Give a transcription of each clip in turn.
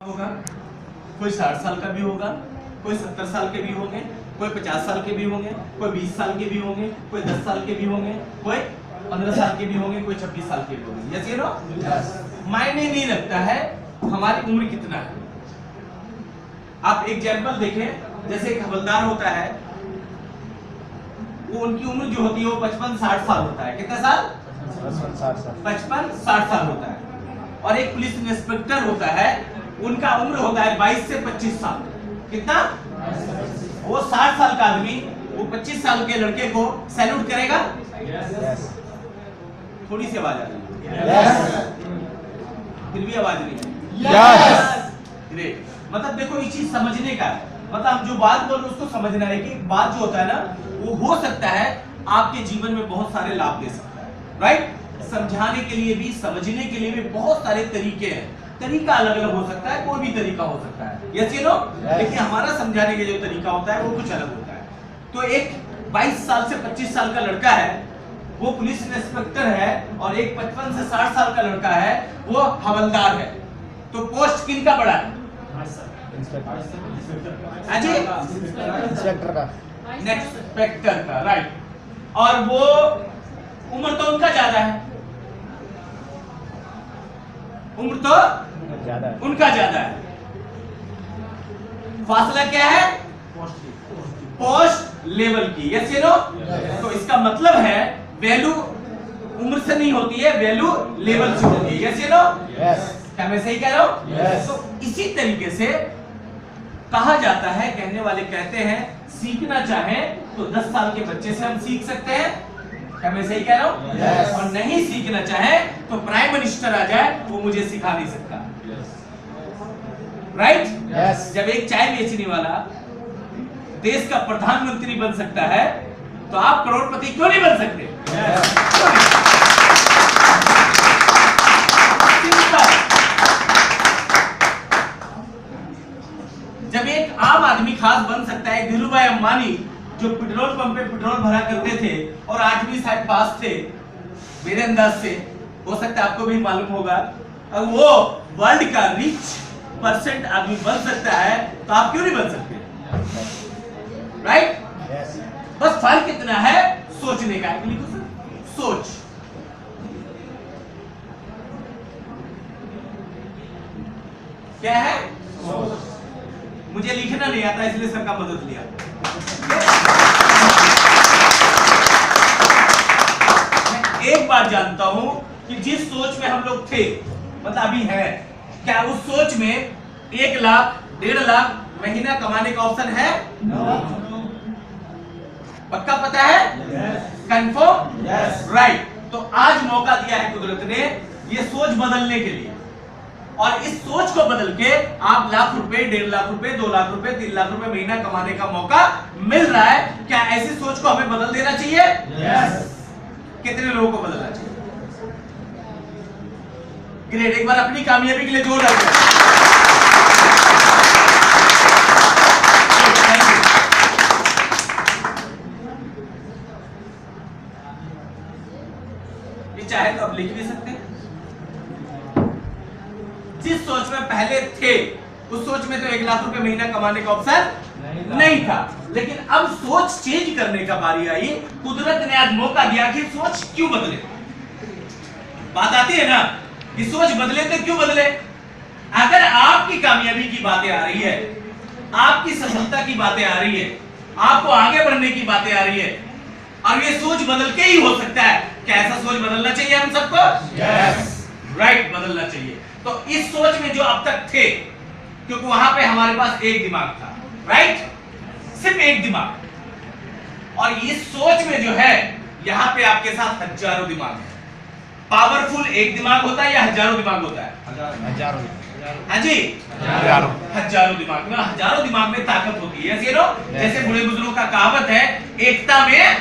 होगा, कोई 60 साल का भी होगा, कोई 70 साल के भी होंगे, कोई 50 साल के भी होंगे, कोई 20 साल के भी होंगे, कोई 10 साल के भी होंगे, कोई 15 साल के भी होंगे, कोई 26 साल के भी होंगे। Yes no? मायने नहीं रखता है हमारी उम्र कितना है। आप एग्जाम्पल देखें, जैसे एक हवलदार होता है, वो उनकी उम्र जो होती है वो 55-60 साल होता है। कितना साल? 55-60 साल होता है। और एक पुलिस इंस्पेक्टर होता है, उनका उम्र होता है 22 से 25 साल। कितना? वो 60 साल का आदमी वो 25 साल के लड़के को सैल्यूट करेगा? थोड़ी सी आवाज आ रही है, फिर भी आवाज नहीं है। ग्रेट। मतलब देखो ये चीज समझने का है, मतलब हम जो बात बोल रहे हैं उसको समझना है कि बात जो होता है ना, वो हो सकता है आपके जीवन में बहुत सारे लाभ दे सकता है। राइट? समझाने के लिए भी, समझने के लिए भी बहुत सारे तरीके हैं। तरीका अलग अलग हो सकता है, कोई भी तरीका हो सकता है। Yes you know? लेकिन हमारा समझाने का जो तरीका होता है वो कुछ अलग होता है। तो एक 22 साल से 25 साल का लड़का है, वो पुलिस इंस्पेक्टर है, और एक 55 से 60 साल का लड़का है, वो हवलदार है। तो पोस्ट किनका बड़ा है? इंस्पेक्टर का। इंस्पेक्टर का, राइट। और वो उम्र तो उनका ज्यादा है, उम्र तो ज्यादा है, उनका ज्यादा है। फासला क्या है? पोस्ट लेवल की। Yes you know? तो इसका मतलब है वैल्यू उम्र से नहीं होती है, वैल्यू लेवल से होती है। Yes you know? क्या मैं सही कह रहा हूं? तो इसी तरीके से कहा जाता है, कहने वाले कहते हैं, सीखना चाहें तो 10 साल के बच्चे से हम सीख सकते हैं। क्या मैं सही कह रहा हूं? और नहीं सीखना चाहे तो प्राइम मिनिस्टर आ जाए, वो मुझे सिखा नहीं सकता। राइट? जब एक चाय बेचने वाला देश का प्रधानमंत्री बन सकता है, तो आप करोड़पति क्यों नहीं बन सकते? जब एक आम आदमी खास बन सकता है, धीरूभाई अंबानी जो पेट्रोल पंप पे पेट्रोल भरा करते थे और 8वीं शायद पास थे मेरे अंदाज से, हो सकता है आपको भी मालूम होगा, और वो वर्ल्ड का रिच परसेंट आदमी बन सकता है, तो आप क्यों नहीं बन सकते? राइट? बस फर्क कितना है सोचने का। सोच। क्या है? मुझे लिखना नहीं आता, इसलिए सबका मदद लिया। मैं एक बात जानता हूं कि जिस सोच में हम लोग थे, मतलब अभी है, क्या उस सोच में 1 लाख 1.5 लाख महीना कमाने का ऑप्शन है? पक्का पता है? कंफर्म? राइट। तो आज मौका दिया है कुदरत ने ये सोच बदलने के लिए, और इस सोच को बदल के आप लाख रुपए, 1.5 लाख रुपए, 2 लाख रुपए, 3 लाख रुपए महीना कमाने का मौका मिल रहा है। क्या ऐसी सोच को हमें बदल देना चाहिए? कितने लोगों को बदलना चाहिए? ग्रेट। एक बार अपनी कामयाबी के लिए जोर लगाओ। ये चाहे तो अब लिख भी सकते हैं। जिस सोच में पहले थे, उस सोच में तो 1 लाख रुपए महीना कमाने का ऑप्शन नहीं था, लेकिन अब सोच चेंज करने का बारी आई। कुदरत ने आज मौका दिया कि सोच क्यों बदले। बात आती है ना कि सोच बदले तो क्यों बदले? अगर आपकी कामयाबी की बातें आ रही है, आपकी सफलता की बातें आ रही है, आपको आगे बढ़ने की बातें आ रही है, और ये सोच बदल के ही हो सकता है। क्या ऐसा सोच बदलना चाहिए हम सबको? राइट, बदलना चाहिए। तो इस सोच में जो अब तक थे, क्योंकि वहां पे हमारे पास एक दिमाग था, राइट? सिर्फ एक दिमाग। और इस सोच में जो है, यहां पे आपके साथ हजारों दिमाग है। पावरफुल एक दिमाग होता है या हजारों दिमाग होता है? हजारों। हाँ जी, हजारों दिमाग में, हजारों दिमाग में ताकत होती है। जैसे बड़े बुजुर्गों का कहावत है, एकता में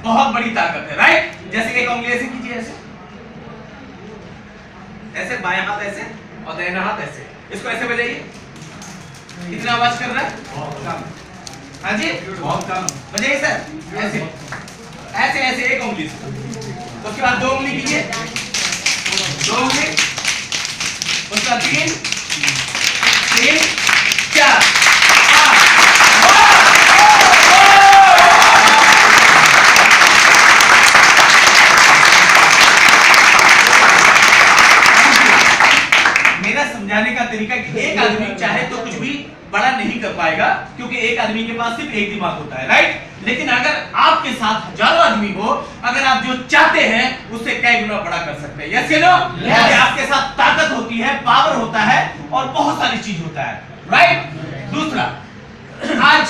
बहुत बड़ी ताकत है। राइट? जैसे एक उंगली ऐसे कीजिए, ऐसे ऐसे, बायां हाथ ऐसे और दाहिना हाथ ऐसे, इसको ऐसे बजाइए। कितना आवाज कर रहा है? हाँ जी, बहुत कम। बजाइए सर, ऐसे ऐसे ऐसे, एक उंगली से। उसके बाद 2 उंगली कीजिए, 2 उंगली, उसका 3, 3 4 मेरा समझाने का तरीका कि एक आदमी चाहे तो कुछ भी बड़ा नहीं कर पाएगा, क्योंकि एक आदमी के पास सिर्फ एक दिमाग होता है, राइट। लेकिन अगर आपके साथ हजारों आदमी हो, अगर आप जो चाहते हैं उससे कई गुना बड़ा कर सकते हैं। यस या नो? आपके साथ ताकत होती है, पावर होता है और बहुत सारी चीज होता है, राइट। दूसरा, आज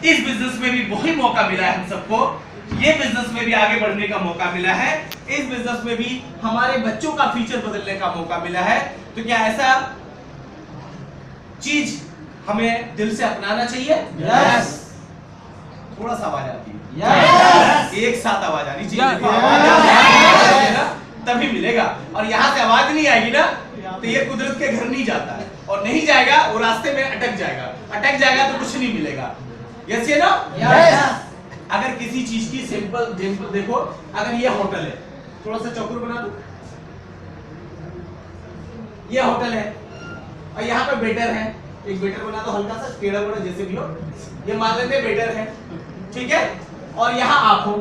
इस बिजनेस में भी वही मौका मिला है हम सबको, ये बिजनेस में भी आगे बढ़ने का मौका मिला है, इस बिजनेस में भी हमारे बच्चों का फ्यूचर बदलने का मौका मिला है। तो क्या ऐसा चीज हमें दिल से अपनाना चाहिए? यस। थोड़ा सा आवाज आती है, यस। एक साथ आवाज आनी चाहिए, ना तभी मिलेगा। और यहाँ से आवाज नहीं आएगी ना तो ये कुदरत के घर नहीं जाता है, और नहीं जाएगा वो रास्ते में अटक जाएगा तो कुछ नहीं मिलेगा। यस या नो? यस। अगर किसी चीज की सिंपल देखो, अगर ये होटल है, थोड़ा सा चौकर बना दो, ये होटल है और यहाँ पे वेटर है, एक वेटर बना दो, हल्का सा टेढ़ा बड़ा जैसे भी हो, ये मान लेते वेटर है, ठीक है। और यहाँ आप हो,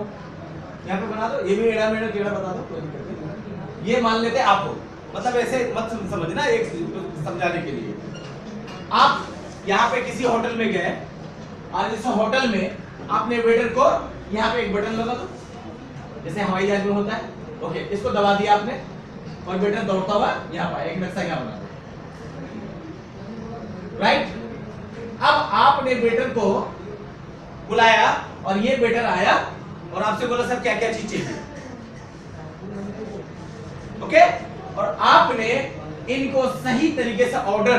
यहाँ पे बना दो, ये भी एड़ा मेड़ा टेढ़ा बता दो, कोई दिक्कत नहीं। ये मान लेते आप हो, मतलब ऐसे मत समझना, एक समझाने के लिए। आप यहाँ पे किसी होटल में गए और इस होटल में आपने वेटर को यहाँ पे एक बटन लगा दो, जैसे हवाई जहाज में होता है, ओके, इसको दबा दिया आपने और वेटर दौड़ता हुआ यहाँ पर एक नक्शा यहाँ बना दो, राइट। अब आपने वेटर को बुलाया और ये वेटर आया और आपसे बोला सर क्या क्या चीज चाहिए, ओके। और आपने इनको सही तरीके से ऑर्डर,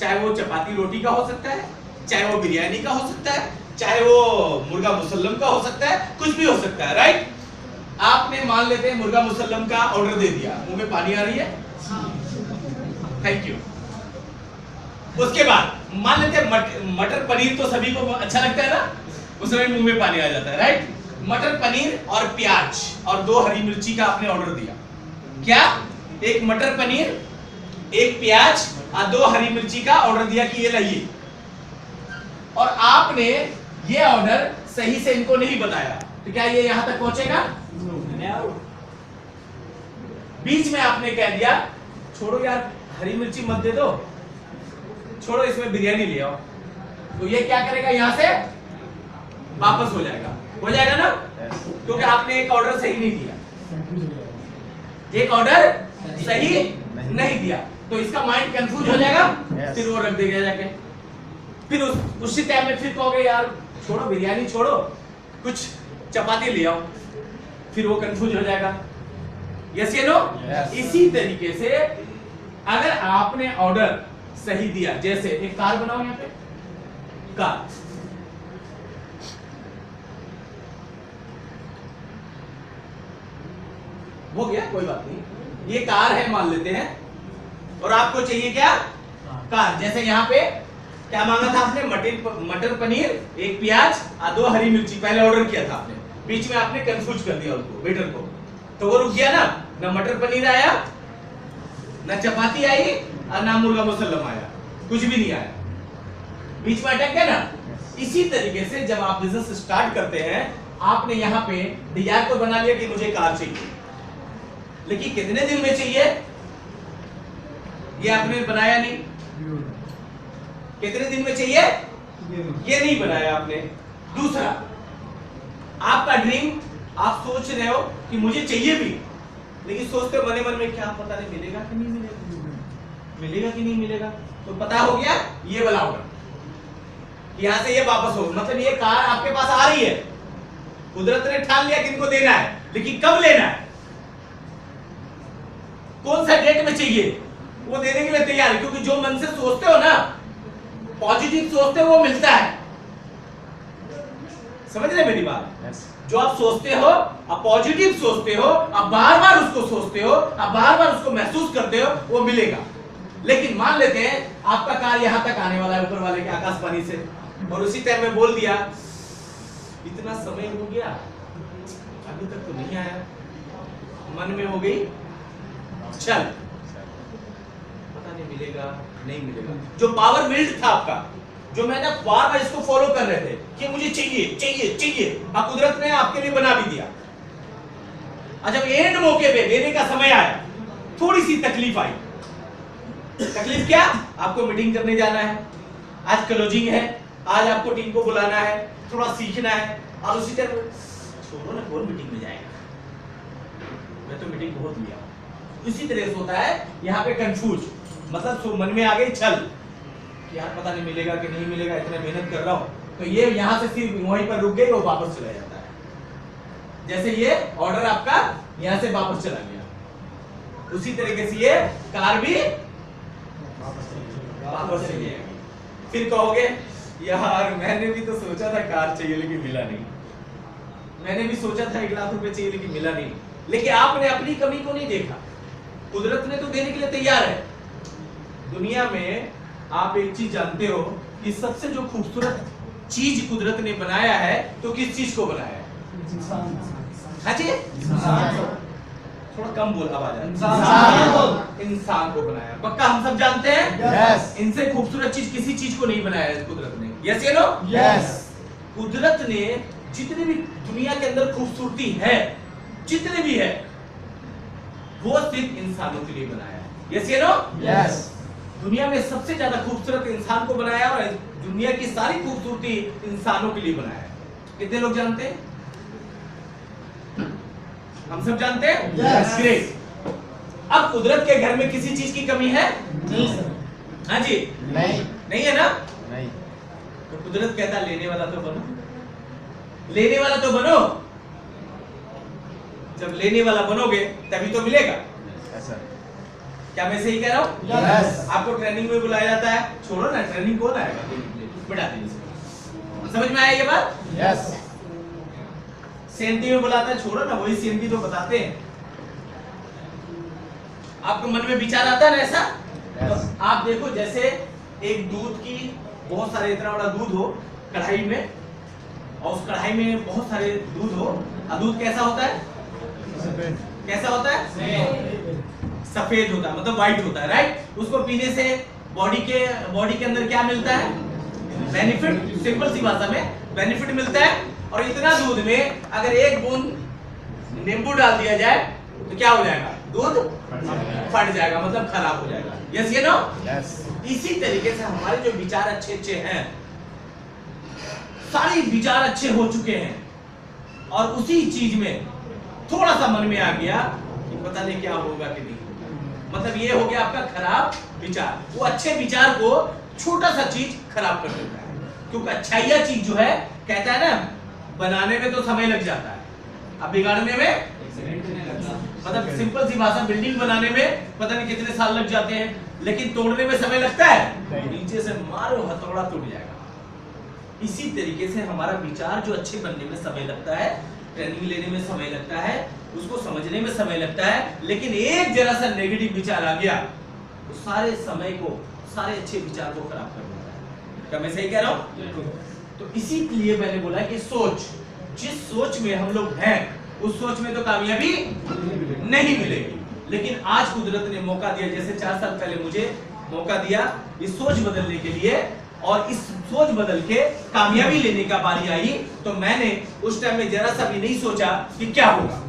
चाहे वो चपाती रोटी का हो सकता है, चाहे वो बिरयानी का हो सकता है, चाहे वो मुर्गा मुसल्लम का हो सकता है, कुछ भी हो सकता है, राइट। आपने मान लेते हैं मुर्गा मुसल्लम का ऑर्डर दे दिया, मुंह में पानी आ रही है, थैंक यू। उसके बाद मान लेते हैं मटर पनीर तो सभी को अच्छा लगता है ना, उस समय मुंह में पानी आ जाता है, राइट। मटर पनीर और प्याज और 2 हरी मिर्ची का आपने ऑर्डर दिया, क्या? एक मटर पनीर, एक प्याज और 2 हरी मिर्ची का ऑर्डर दिया कि ये लाइए, और आपने ये ऑर्डर सही से इनको नहीं बताया, तो क्या ये यहां तक पहुंचेगा? बीच में आपने कह दिया छोड़ो यार हरी मिर्ची मत दे दो, छोड़ो इसमें बिरयानी ले आओ, तो ये क्या करेगा? यहां से वापस हो जाएगा ना, क्योंकि आपने एक ऑर्डर सही नहीं दिया, एक ऑर्डर सही नहीं दिया, तो इसका माइंड कंफ्यूज हो जाएगा, फिर वो रख देगा जाके, फिर उसी टाइम में फिर कहोगे यार छोड़ो बिरयानी छोड़ो, कुछ चपाती ले आओ, फिर वो कंफ्यूज हो जाएगा। यस या नो? इसी तरीके से अगर आपने ऑर्डर सही दिया, जैसे एक कार बनाओ, यहाँ पे कार, हो गया, कोई बात नहीं, ये कार है मान लेते हैं, और आपको चाहिए क्या? कार। जैसे यहाँ पे क्या मांगा था आपने? मटर पनीर, एक प्याज और 2 हरी मिर्ची पहले ऑर्डर किया था आपने, बीच में आपने कंफ्यूज कर दिया उनको, वेटर को, तो वो रुक गया ना मटर पनीर आया, ना चपाती आई और ना मुर्गा मुसल्लम आया, कुछ भी नहीं आया, बीच में अटक गया ना। इसी तरीके से जब आप बिजनेस स्टार्ट करते हैं, आपने यहाँ पे डिजायर तो बना लिया कि मुझे कार चाहिए, लेकिन कितने दिन में चाहिए ये आपने बनाया नहीं, कितने दिन में चाहिए ये नहीं बनाया आपने। दूसरा, आपका ड्रीम, आप सोच रहे हो कि मुझे चाहिए भी, लेकिन सोचते हो मन में क्या पता नहीं मिलेगा कि नहीं मिलेगा कि नहीं मिलेगा, तो पता हो गया ये वाला ऑर्डर, यहां से ये वापस हो, मतलब ये कार आपके पास आ रही है, कुदरत ने ठान लिया कि इनको देना है, लेकिन कब लेना है, कौन सा डेट में चाहिए, वो देने के लिए तैयार है, क्योंकि जो मन से सोचते हो ना, पॉजिटिव सोचते हो, वो मिलता है। समझ रहे मेरी बात? जो आप सोचते हो, आप पॉजिटिव सोचते हो, आप बार बार उसको सोचते हो, आप बार बार उसको महसूस करते हो, वो मिलेगा। लेकिन मान लेते हैं आपका कार यहां तक आने वाला है ऊपर वाले के आकाशवाणी से, और उसी टाइम में बोल दिया इतना समय हो गया अभी तक तो नहीं आया, मन में हो गई चल मिलेगा? नहीं मिलेगा। जो पावर बिल्ड था आपका, जो मैंने बार बार इसको फॉलो कर रहे थे कि मुझे चाहिए चाहिए चाहिए, अब कुदरत ने आपके लिए बना भी दिया। और जब एंड मौके पे देने का समय आया, थोड़ी सी तकलीफ आई। तकलीफ क्या? आपको मीटिंग करने जाना है, आज क्लोजिंग है, आज आपको टीम को बुलाना है, थोड़ा सीखना है, और उसी तरह छोड़ो ना, कौन मीटिंग में जाएगा, मैं तो मीटिंग बहुत लिया। इसी तरह से होता है यहाँ पे कंफ्यूज, मतलब मन में आ गई छल कि यार पता नहीं मिलेगा कि नहीं मिलेगा, इतना मेहनत कर रहा हूँ, तो ये यहाँ से सिर्फ वहीं पर रुक गई, वो वापस चला जाता है। जैसे ये ऑर्डर आपका यहाँ से वापस चला गया, उसी तरीके से ये कार भी वापस चली जाएगी। फिर कहोगे यार मैंने भी तो सोचा था कार चाहिए लेकिन मिला नहीं, मैंने भी सोचा था 1 लाख रुपए चाहिए लेकिन मिला नहीं। लेकिन आपने अपनी कमी को नहीं देखा, कुदरत ने तो देने के लिए तैयार है। दुनिया में आप एक चीज जानते हो कि सबसे जो खूबसूरत चीज कुदरत ने बनाया है, तो किस चीज को बनाया है? हाँ जी, थोड़ा कम बोल, आवाज आ रही है। इंसान को बनाया, पक्का हम सब जानते हैं। यस। इनसे खूबसूरत चीज किसी चीज को नहीं बनाया है कुदरत ने। यस या नो? यस। कुदरत ने जितनी भी दुनिया के अंदर खूबसूरती है, जितने भी है, वो सिर्फ इंसानों के लिए बनाया है। यस या नो? यस। दुनिया में सबसे ज्यादा खूबसूरत इंसान को बनाया और दुनिया की सारी खूबसूरती इंसानों के लिए बनाया है। कितने लोग जानते हैं? हम सब जानते हैं। Yes. ग्रेट। अब कुदरत के घर में किसी चीज की कमी है? नहीं सर। हाँ जी, नहीं। नहीं है ना? नहीं। तो कुदरत कहता है लेने वाला तो बनो, लेने वाला तो बनो। जब लेने वाला बनोगे तभी तो मिलेगा। ऐसा। क्या मैं सही कह रहा हूँ? Yes. आपको ट्रेनिंग में बुलाया जाता है, छोड़ो ना, ट्रेनिंग कौन आएगा? बिठा दीजिए। समझ में आया ये बात? यस। सेंटी में बुलाता है, छोड़ो ना, वही सेंटी तो बताते हैं। आपको मन में विचार आता है ना ऐसा? Yes. तो आप देखो, जैसे एक दूध की बहुत सारे, इतना बड़ा दूध हो कढ़ाई में, और उस कढ़ाई में बहुत सारे दूध हो, और दूध कैसा होता है? कैसा होता है? सफेद होता है, मतलब व्हाइट होता है, राइट? उसको पीने से बॉडी के अंदर क्या मिलता है? बेनिफिट। सिंपल सी भाषा में बेनिफिट मिलता है। और इतना दूध में अगर एक बूंद नींबू डाल दिया जाए तो क्या हो जाएगा? दूध फट जाएगा, मतलब खराब हो जाएगा। यस या नो? यस। इसी तरीके से हमारे जो विचार अच्छे अच्छे हैं, सारे विचार अच्छे हो चुके हैं, और उसी चीज में थोड़ा सा मन में आ गया कि पता नहीं क्या होगा कि नहीं होगा, मतलब ये हो गया आपका खराब विचार। वो अच्छे विचार को छोटा सा चीज खराब कर देता है, क्योंकि अच्छाइया चीज जो है, कहता है ना, बनाने में तो समय लग जाता है, अब बिगाड़ने में, मतलब सिंपल सी भाषा, बिल्डिंग बनाने में पता नहीं कितने साल लग जाते हैं, लेकिन तोड़ने में समय लगता है? नीचे से मारो हथौड़ा टूट जाएगा। इसी तरीके से हमारा विचार जो अच्छे बनने में समय लगता है, ट्रेनिंग लेने में समय लगता है, उसको समझने में समय लगता है, लेकिन एक जरा सा नेगेटिव विचार आ गया तो सारे समय को, सारे अच्छे विचार को खराब कर देता है। क्या मैं सही कह रहा हूँ? तो इसीलिए मैंने बोला कि सोच, जिस सोच में हम लोग हैं, उस सोच में तो कामयाबी नहीं मिलेगी। लेकिन आज कुदरत ने मौका दिया, जैसे 4 साल पहले मुझे मौका दिया इस सोच बदलने के लिए, और इस सोच बदल के कामयाबी लेने का बारी आई, तो मैंने उस टाइम में जरा सा भी नहीं सोचा कि क्या होगा,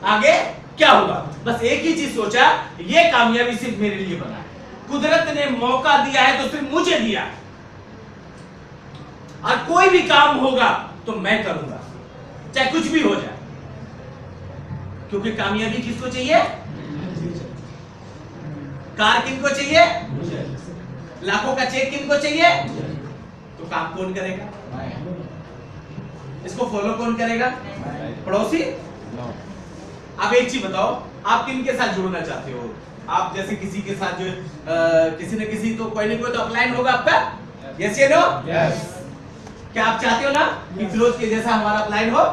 आगे क्या होगा। बस एक ही चीज सोचा, ये कामयाबी सिर्फ मेरे लिए बना है। कुदरत ने मौका दिया है तो सिर्फ मुझे दिया है, और कोई भी काम होगा तो मैं करूंगा, चाहे कुछ भी हो जाए, क्योंकि कामयाबी किसको चाहिए? कार किनको चाहिए? लाखों का चेक किनको चाहिए? तो काम कौन करेगा? इसको फॉलो कौन करेगा? पड़ोसी? आप एक चीज बताओ, आप किन के साथ जुड़ना चाहते हो? आप जैसे किसी के साथ जो किसी न किसी तो कोई न कोई तो अपलाइन होगा आपका। यस या नो? यस। क्या आप चाहते हो ना कि फिरोज के जैसा हमारा अपलाइन हो,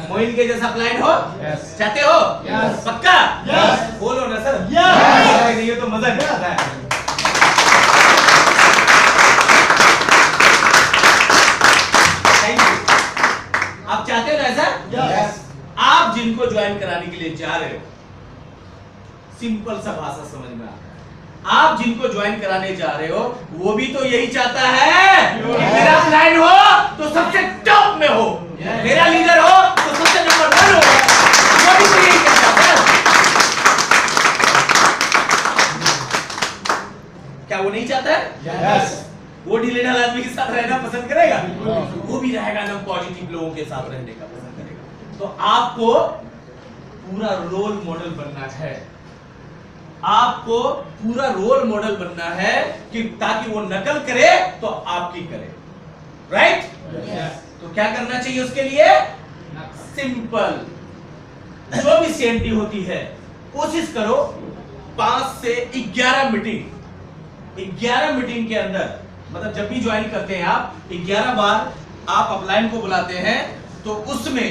मोइन के जैसा अपलाइन हो? यस। चाहते हो? यस। पक्का? यस। बोलो ना सर। यस। नहीं तो मजा नहीं आता है। आप चाहते हो ना ऐसा? यस। आप जिनको ज्वाइन कराने के लिए जा रहे हो, सिंपल सा भाषा समझ में आता है, आप जिनको ज्वाइन कराने जा रहे हो वो भी तो यही चाहता है कि मेरा क्लाइंट हो तो सबसे टॉप में हो, मेरा लीडर हो तो सबसे नंबर 1 हो। वो भी तो यही चाहता है। क्या वो नहीं चाहता है? यस। वो ढीलेढाल आदमी के साथ रहना पसंद करेगा? वो भी रहेगा ना पॉजिटिव लोगों के साथ रहने का पसंद करेगा। तो आपको पूरा रोल मॉडल बनना है, आपको पूरा रोल मॉडल बनना है कि ताकि वो नकल करे तो आपकी करे, राइट? तो क्या करना चाहिए उसके लिए? सिंपल, जो भी सीएनटी होती है कोशिश करो 5 से 11 मीटिंग, 11 मीटिंग के अंदर, मतलब जब भी ज्वाइन करते हैं आप 11 बार आप अपलाइन को बुलाते हैं तो उसमें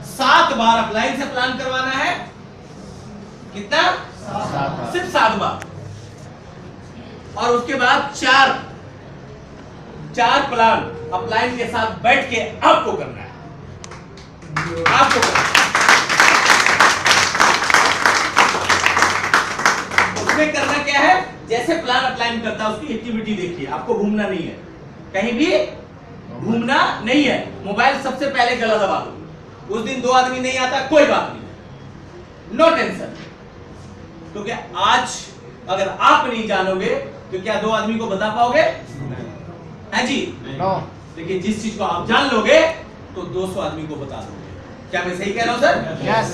7 बार अपलाइन से प्लान करवाना है। कितना? 7 बार। सिर्फ 7 बार। और उसके बाद 4 प्लान अपलाइन के साथ बैठ के आपको करना है, आपको करना है। उसमें करना क्या है? जैसे प्लान अपलाइन करता है उसकी एक्टिविटी देखिए, आपको घूमना नहीं है, कहीं भी घूमना नहीं है। मोबाइल सबसे पहले गला दबा दो। उस दिन 2 आदमी नहीं आता, कोई बात नहीं, नो टेंशन। तो क्या आज अगर आप नहीं जानोगे तो क्या 2 आदमी को बता पाओगे? है जी? नो। लेकिन जिस चीज को आप जान लोगे तो 200 आदमी को बता दोगे। क्या मैं सही कह रहा हूं सर? यस।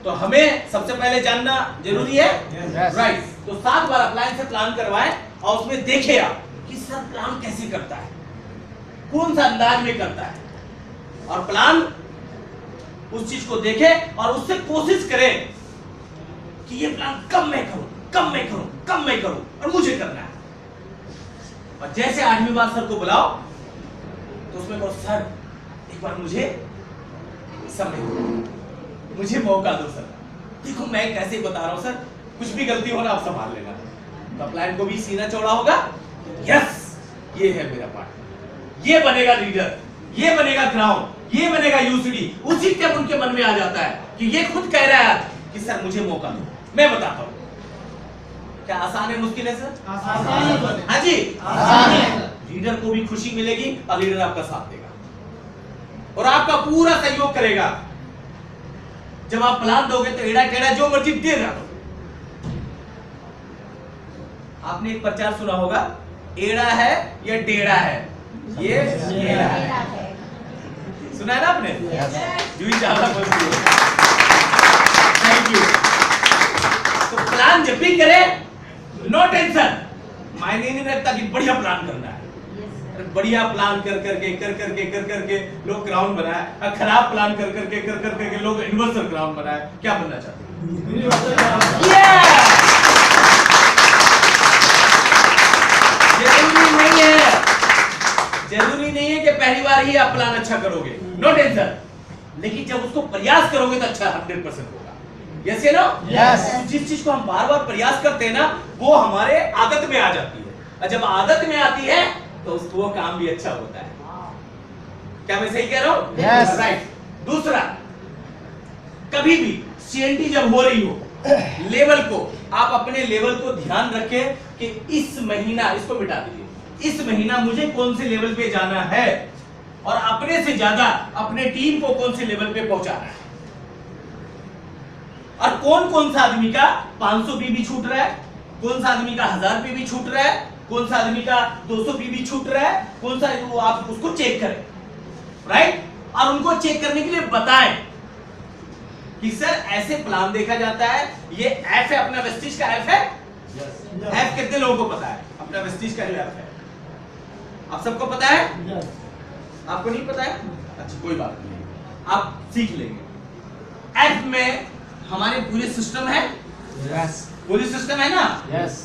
तो हमें सबसे पहले जानना जरूरी है, Yes. राइट? तो 7 बार अपलाइन से प्लान करवाएं और उसमें देखे आप कि सर प्लान कैसे करता है, कौन सा अंदाज में करता है, और प्लान उस चीज को देखे और उससे कोशिश करें कि ये प्लान कब मैं करूं, कब मैं करूं, कब मैं करूं, और मुझे करना है। और जैसे 8वीं बार सर को बुलाओ तो उसमें कहो सर एक बार मुझे समय दो, मुझे मौका दो सर, देखो मैं कैसे बता रहा हूं सर, कुछ भी गलती हो ना आप संभाल लेना। तो अपलाइन को भी सीना चौड़ा होगा, यस ये है मेरा पार्टनर, ये बनेगा लीडर, ये बनेगा क्राउन, ये बनेगा यूसीडी। उसी टाइम उनके मन में आ जाता है कि ये खुद कह रहा है कि सर मुझे मौका दो, मैं बताता हूं। क्या आसान है मुश्किल है सर? आसान है। हाँ जी, आसान है। लीडर को भी खुशी मिलेगी और लीडर आपका साथ देगा और आपका पूरा सहयोग करेगा। जब आप प्लान दोगे तो एड़ा टेढ़ा जो मर्जी देगा। आपने एक प्रचार सुना होगा, एड़ा है या टेढ़ा है? ये टेढ़ा है। सुना है ना आपने? जूही ज्यादा बोलती है। Thank you. तो प्लान जब भी करें नो टेंशन, मायने नहीं रखता कि बढ़िया प्लान करना है। बढ़िया प्लान कर करके लोग क्राउन बनाए, खराब प्लान कर करके लोग यूनिवर्सल क्राउन बनाए। क्या बनना चाहते हैं? जरूरी नहीं है कि पहली बार ही आप प्लान अच्छा करोगे, नो टेंशन, लेकिन जब उसको प्रयास करोगे तो अच्छा 100% होगा। यस या नो? यस। जिस चीज को हम बार बार प्रयास करते हैं ना वो हमारे आदत में आ जाती है, और जब आदत में आती है तो उसको वो काम भी अच्छा होता है। क्या मैं सही कह रहा हूं? Yes. राइट। दूसरा, कभी भी सीएनटी जब हो रही हो लेवल को, आप अपने लेवल को ध्यान रखें कि इस महीना, इसको मिटा दीजिए, इस महीना मुझे कौन से लेवल पे जाना है और अपने से ज्यादा अपने टीम को कौन से लेवल पे पहुंचाना है, और कौन कौन सा आदमी का 500 पीबी छूट रहा है, कौन सा आदमी का 1000 पीबी छूट रहा है, कौन सा आदमी का 200 पीबी छूट रहा है, कौन सा, वो आप उसको चेक करें, राइट? और उनको चेक करने के लिए बताएं कि सर ऐसे प्लान देखा जाता है, ये एफ है, अपना वेस्टिज का एफ है। एफ कितने लोगों को पता है? अपना वेस्टिज का जो एफ है आप सबको पता है? आपको नहीं पता है? अच्छा कोई बात नहीं, आप सीख लेंगे। एफ में हमारे पूरे सिस्टम है, यस। पूरी सिस्टम है ना? यस।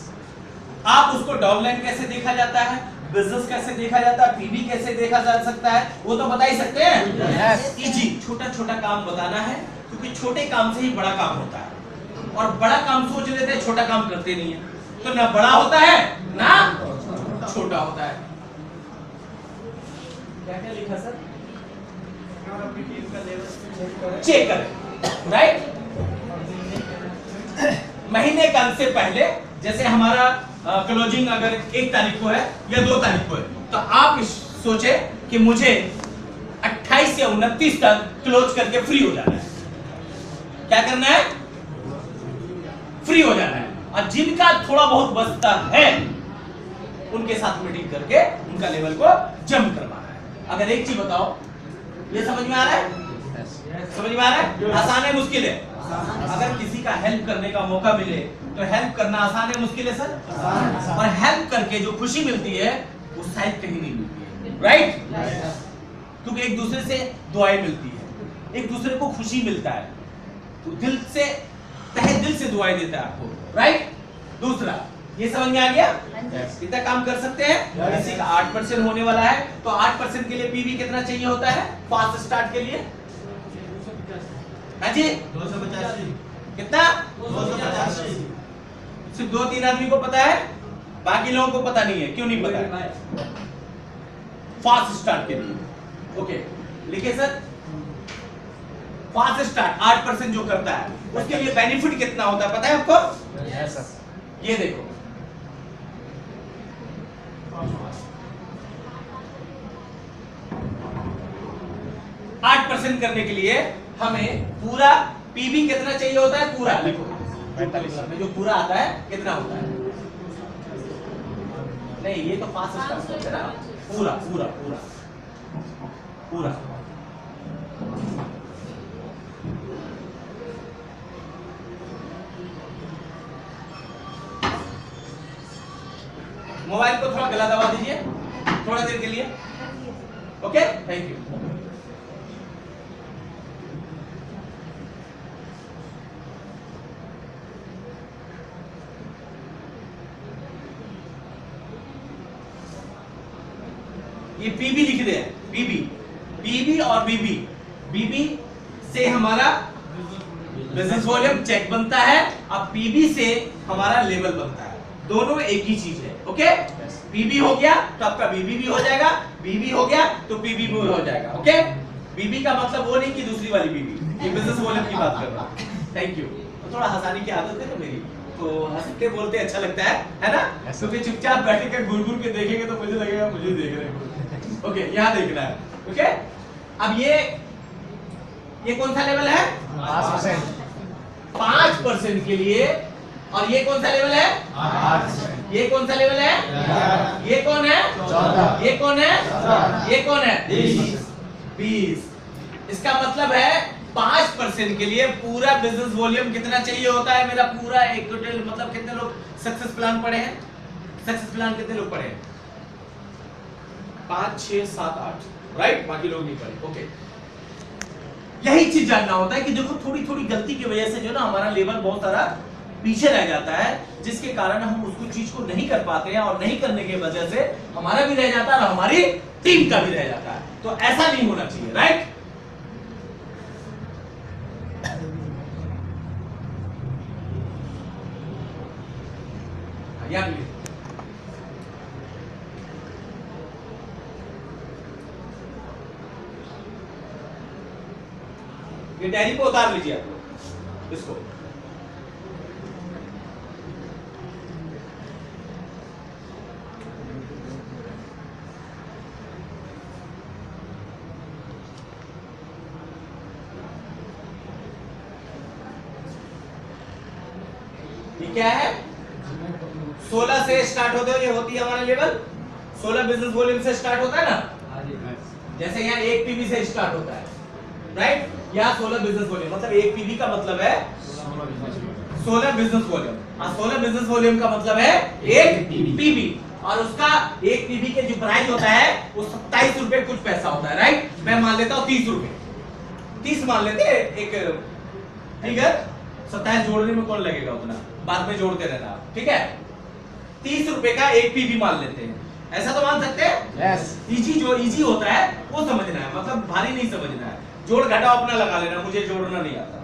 आप उसको डाउनलाइन कैसे देखा जाता है, बिजनेस कैसे देखा जाता है, पीबी कैसे देखा जा सकता है, वो तो बता ही सकते हैं। यस। इजी छोटा छोटा काम बताना है, क्योंकि छोटे काम से ही बड़ा काम होता है, और बड़ा काम सोच लेते हैं, छोटा काम करते नहीं है, तो ना बड़ा होता है ना छोटा होता है। क्या क्या लिखा सर? अपनी टीम का लेवल चेक करें, राइट? महीने का अंत से पहले, जैसे हमारा क्लोजिंग अगर 1 तारीख को है या 2 तारीख को है, तो आप सोचे कि मुझे 28 या 29 तक क्लोज करके फ्री हो जाना है। क्या करना है? फ्री हो जाना है। और जिनका थोड़ा बहुत बचता है उनके साथ मीटिंग करके उनका लेवल को जंप करवाना है। अगर एक चीज बताओ, ये समझ में आ रहा है? समझ में आ रहा है? आसान है मुश्किल है? अगर किसी का हेल्प करने का मौका मिले तो हेल्प करना आसान है मुश्किल है सर? और हेल्प करके जो खुशी मिलती है वो शायद कहीं नहीं मिलती है, राइट? क्योंकि एक दूसरे से दुआएं मिलती है, एक दूसरे को खुशी मिलता है, तो दिल से, तहे दिल से दुआएं देता है आपको, राइट? दूसरा, ये समझ में आ गया? इतना काम कर सकते हैं? किसी का 8% होने वाला है तो 8% के लिए पीवी कितना चाहिए होता है फास्ट स्टार्ट के लिए? हाँ जी, 285। कितना? 285। सिर्फ 2-3 आदमी को पता है, बाकी लोगों को पता नहीं है। क्यों नहीं पता है? फास्ट स्टार्ट के लिए, ओके लिखिए सर। फास्ट स्टार्ट 8% जो करता है उसके लिए बेनिफिट कितना होता है पता है आपको? Yes sir. ये देखो, आठ % करने के लिए हमें पूरा पीबी कितना चाहिए होता है? पूरा लिखो, जो पूरा आता है कितना होता है? नहीं, ये तो फास्ट स्टार्ट है ना। पूरा पूरा पूरा पूरा मोबाइल को थोड़ा गला दबा दीजिए थोड़ा देर के लिए, ओके? Thank you. ये पीबी लिख दे, पीबी, पीबी और बीबी। बीबी से हमारा बिजनेस वॉल्यूम चेक बनता है, अब पीबी से हमारा लेवल बनता है। दोनों एक ही चीज है, ओके? पीबी हो गया तो आपका बीबी भी हो जाएगा, बीबी हो गया तो पीबी भी हो जाएगा, ओके? बीबी का मतलब वो नहीं कि दूसरी वाली बीबी, ये बिजनेस वॉल्यूम की बात कर रहा हूं। Thank you. तो थोड़ा हंसाने की आदत है ना मेरी, तो हंसते बोलते अच्छा लगता है ना? क्योंकि चुपचाप बैठ के घूर के देखेंगे तो मुझे लगेगा मुझे देख रहे हैं। ओके, यहाँ देखना है, ओके? अब ये कौन सा लेवल है? 5% के लिए। और ये कौन सा लेवल है? 8%। ये कौन सा लेवल है? ये कौन है? 14। ये कौन है? 14। ये कौन है? 20। इसका मतलब है 5% के लिए पूरा बिजनेस वॉल्यूम कितना चाहिए होता है? मेरा पूरा एक टोटल मतलब कितने लोग सक्सेस प्लान पढ़े हैं? सक्सेस प्लान कितने लोग पढ़े हैं? 5, 6, 7, 8, राइट? बाकी लोग नहीं पढ़े, ओके? यही चीज जानना होता है कि देखो थोड़ी थोड़ी गलती की वजह से जो ना हमारा लेवल बहुत सारा पीछे रह जाता है, जिसके कारण हम उसको चीज को नहीं कर पाते हैं, और नहीं करने की वजह से हमारा भी रह जाता है और हमारी टीम का भी रह जाता है। तो ऐसा नहीं होना चाहिए, राइट? याद लीजिए, ये डायरी पे उतार लीजिए आप लोग इसको। ये क्या है? 16 से स्टार्ट होते हुए होती है हमारा लेवल। 16 बिजनेस वॉल्यूम से स्टार्ट होता है ना, जैसे यहाँ 1 पीवी से स्टार्ट होता है, राइट? यहाँ 16 बिजनेस वॉल्यूम, मतलब 1 पीवी का मतलब है 16 बिजनेस वॉल्यूम, और 16 बिजनेस वॉल्यूम का मतलब है 1 पीवी, और उसका 1 पीवी के जो प्राइस होता है वो 27 रुपए कुछ पैसा होता है, राइट? मैं मान लेता हूँ 30 रुपए, 30 मान लेते हैं एक, ठीक है? 27 जोड़ने में कौन लगेगा उतना, बाद में जोड़ते रहना, ठीक है? 30 रुपए का 1 पीवी मान लेते हैं, ऐसा तो मान सकते हैं? यस। इजी, जो इजी होता है वो समझना है, मतलब भारी नहीं समझना है। जोड़ घटा अपना लगा लेना, मुझे जोड़ना नहीं आता,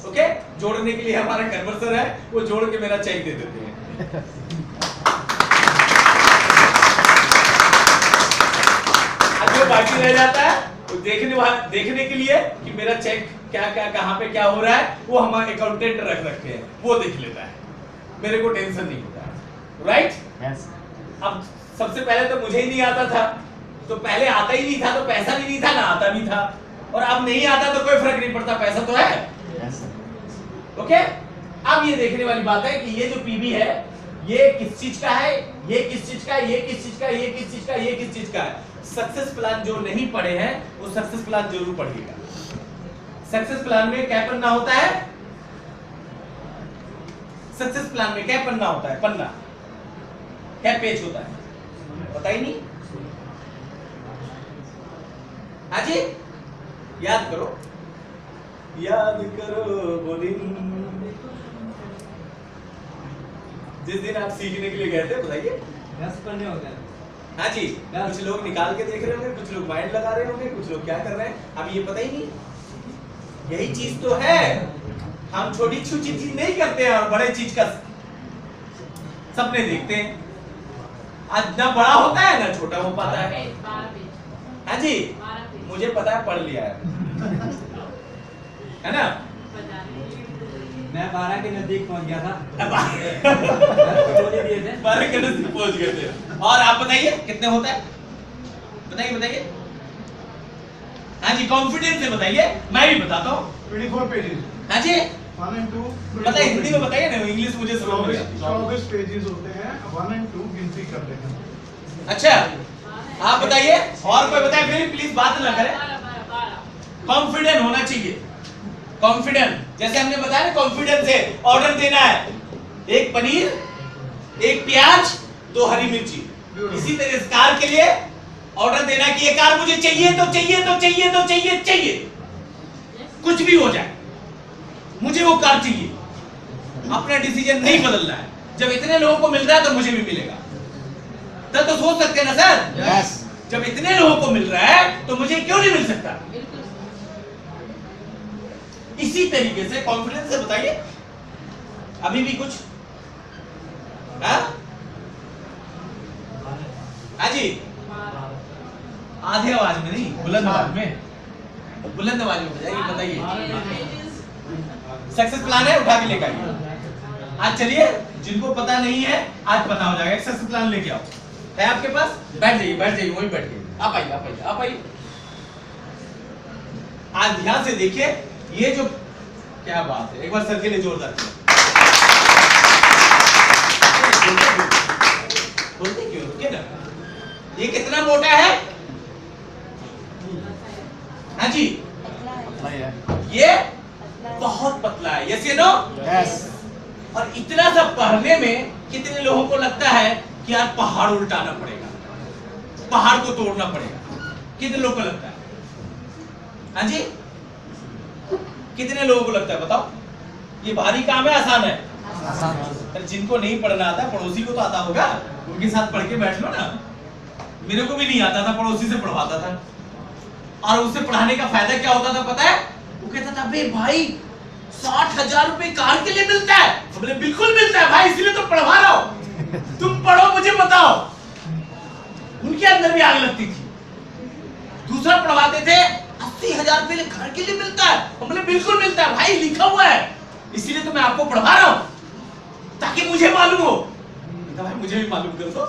ओके? जोड़ने के लिए हमारा कन्वर्टर है, वो जोड़ के मेरा चेक दे देते हैं। जो बाकी रह जाता है वो देखने के लिए कि मेरा चेक क्या क्या कहाँ पे क्या हो रहा है वो हम अकाउंटेंट रख रखे हैं, वो देख लेता है, मेरे को टेंशन नहीं होता है, राइट? Yes. अब सबसे पहले तो मुझे ही नहीं आता था, तो पहले आता ही नहीं था तो पैसा भी नहीं था ना आता भी था, और अब नहीं आता तो कोई फर्क नहीं पड़ता, पैसा तो है। Yes. ओके, अब ये देखने वाली बात है कि ये जो पीबी है ये किस चीज का है, ये किस चीज का है, ये किस चीज का है, ये किस चीज का है, ये किस चीज का है। सक्सेस प्लान जो नहीं पढ़े हैं वो सक्सेस प्लान जरूर पढ़िएगा। सक्सेस प्लान में क्या पन्ना होता है? सक्सेस प्लान में क्या पन्ना होता है? पन्ना क्या पेज होता है? पता ही नहीं। हाँ जी, याद करो वो दिन जिस दिन आप सीखने के लिए गए थे, बताइए। 10 पन्ने होते हैं। हाँ जी, कुछ लोग निकाल के देख रहे होंगे, कुछ लोग माइंड लगा रहे होंगे, कुछ लोग क्या कर रहे हैं अब ये पता ही नहीं। यही चीज तो है, हम छोटी छोटी चीज नहीं करते हैं और बड़े चीज का सपने देखते हैं। आज ना बड़ा होता है ना छोटा हो पाता है। हाँ जी, मुझे पता है, पढ़ लिया है ना? मैं 12 के नजदीक पहुंच गया था। 12 के नजदीक पहुंच गए थे। और आप बताइए कितने होता है? बताइए बताइए। हाँ जी, कॉन्फिडेंस से बताइए, मैं भी बताता हूँ। 24 पेजेस। हाँ जी, 1 and 2 बताइए हिंदी में बताइए ना, इंग्लिश मुझे समझ में नहीं आती। 24 पेजेस होते हैं, 1 and 2 गिनती कर लेना। अच्छा, आप बताइए, और कोई बताए? फिर प्लीज बात ना करें। कॉन्फिडेंट होना चाहिए, कॉन्फिडेंट। जैसे हमने बताया ना, कॉन्फिडेंस से ऑर्डर देना है, एक पनीर, एक प्याज, 2 हरी मिर्ची। इसी तरह इस कार के लिए ऑर्डर देना कि ये कार मुझे चाहिए तो चाहिए तो चाहिए तो चाहिए चाहिए, कुछ भी हो जाए मुझे वो कार चाहिए। अपना डिसीजन नहीं बदलना है। जब इतने लोगों को मिल रहा है तो मुझे भी मिलेगा, तब तो सोच सकते हैं ना सर। Yes. जब इतने लोगों को मिल रहा है तो मुझे क्यों नहीं मिल सकता? इसी तरीके से कॉन्फिडेंस से बताइए। अभी भी कुछ? हाँ जी, आधे आवाज में नहीं, बुलंद आवाज में, बुलंद आवाज में बताइए। सक्सेस प्लान है, उठा के लेकर आइए। आज चलिए, जिनको पता नहीं है आज पता हो जाएगा। सक्सेस प्लान लेके आओ, है आपके पास? बैठ जाइए, बैठ जाइए, वहीं बैठिए। आप आइए, आप आइए, आप आइए। आज ध्यान से देखिए, ये जो क्या बात है, एक बार सर के लिए जोरदार बोलते क्यों? रुकिए ना, ये कितना मोटा है? हाँ जी, ये बहुत पतला है। यस या नो? Yes. और इतना सब पढ़ने में कितने लोगों को लगता है कि यार पहाड़ उल्टाना पड़ेगा, पहाड़ को तोड़ना पड़ेगा? कितने लोगों को लगता है? हाँ जी, कितने लोगों को लगता है? बताओ। ये भारी काम है, आसान है? आसान। जिनको नहीं पढ़ना आता, पड़ोसी को तो आता होगा, उनके साथ पढ़ के बैठ लो ना। मेरे को भी नहीं आता था, पड़ोसी से पढ़वाता था। और उससे पढ़ाने का फायदा क्या होता था पता है? वो कहता था, बे भाई 60,000 रुपए कार के लिए मिलता है। बोले बिल्कुल मिलता है भाई, इसलिए तो पढ़वा रहा हूं, तुम पढ़ो, मुझे बताओ। उनके अंदर भी आग लगती थी। दूसरा पढ़वाते थे, 80,000 रुपए घर के लिए मिलता है। बोले बिल्कुल मिलता है भाई, लिखा हुआ है, इसलिए तो मैं आपको पढ़वा रहा हूं ताकि मुझे मालूम हो। भाई मुझे भी मालूम कर दो।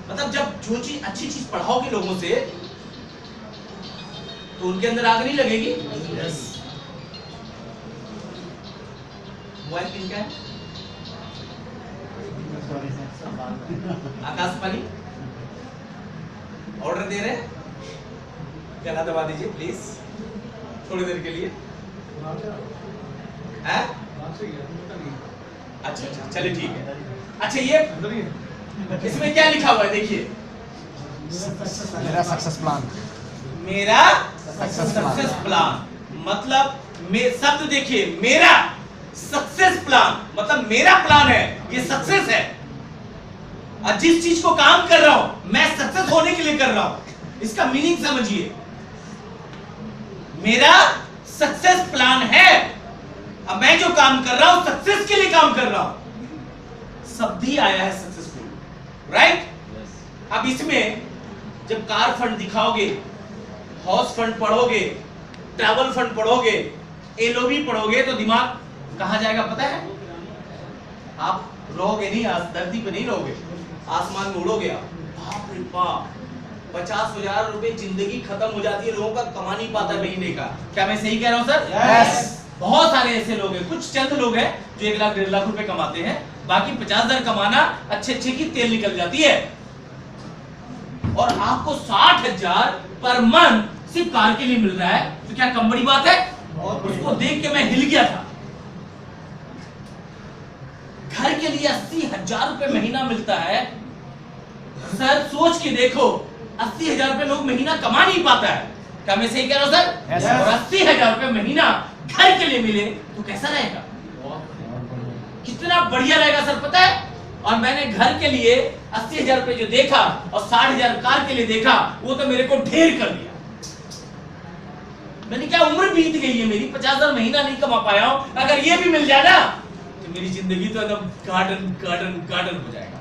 मतलब जब जो चीज अच्छी चीज पढ़ाओगे लोगों से तो उनके अंदर आग नहीं लगेगी? Yes. मोबाइल किनका है? आकाश पानी ऑर्डर दे रहे हैं, गला दबा दीजिए प्लीज थोड़ी देर के लिए। है? अच्छा अच्छा, चलिए ठीक है। अच्छा, ये इसमें क्या लिखा हुआ है? देखिए, मेरा सक्सेस प्लान। मेरा सक्सेस प्लान मतलब शब्द देखिए, मेरा सक्सेस प्लान मतलब मेरा प्लान है, ये सक्सेस है। और जिस चीज को काम कर रहा हूं मैं सक्सेस होने के लिए कर रहा हूं, इसका मीनिंग समझिए। मेरा सक्सेस प्लान है, अब मैं जो काम कर रहा हूं सक्सेस के लिए काम कर रहा हूं। शब्द ही आया है सक्सेसफुल, राइट? अब इसमें जब कार फंड दिखाओगे, हाउस फंड पढ़ोगे, ट्रैवल फंड पढ़ोगे, एलओबी पढ़ोगे तो दिमाग कहां जाएगा पता है? आप रहोगे नहीं, धरती पे नहीं रहोगे, आसमान में उड़ोगे आप। बाप रे बाप, 50,000 रुपए जिंदगी खत्म हो जाती है लोगों का, कमा नहीं पाता महीने का। क्या मैं सही कह रहा हूं सर? Yes. बहुत सारे ऐसे लोग हैं, कुछ चंद लोग हैं जो 1 लाख 1.5 लाख रुपए कमाते हैं, बाकी 50,000 कमाना अच्छे की तेल निकल जाती है। और आपको 60,000 पर मंथ सिर्फ कार के लिए मिल रहा है, तो क्या कम बड़ी बात है? उसको देख के मैं हिल गया था। घर के लिए 80,000 रुपए महीना मिलता है सर, सोच के देखो, 80,000 रुपए लोग महीना कमा नहीं पाता है। क्या मैं सही कह रहा हूं सर? Yes. और 80,000 रुपए महीना घर के लिए मिले तो कैसा रहेगा? कितना बढ़िया रहेगा सर, पता है? और मैंने घर के लिए 80,000 रुपए जो देखा और 60,000 कार के लिए देखा, वो तो मेरे को ढेर कर दिया। मैंने क्या, उम्र बीत गई है मेरी, 50,000 महीना नहीं कमा पाया हूं, अगर ये भी मिल जाए ना तो मेरी जिंदगी तो एकदम गार्डन हो जाएगा।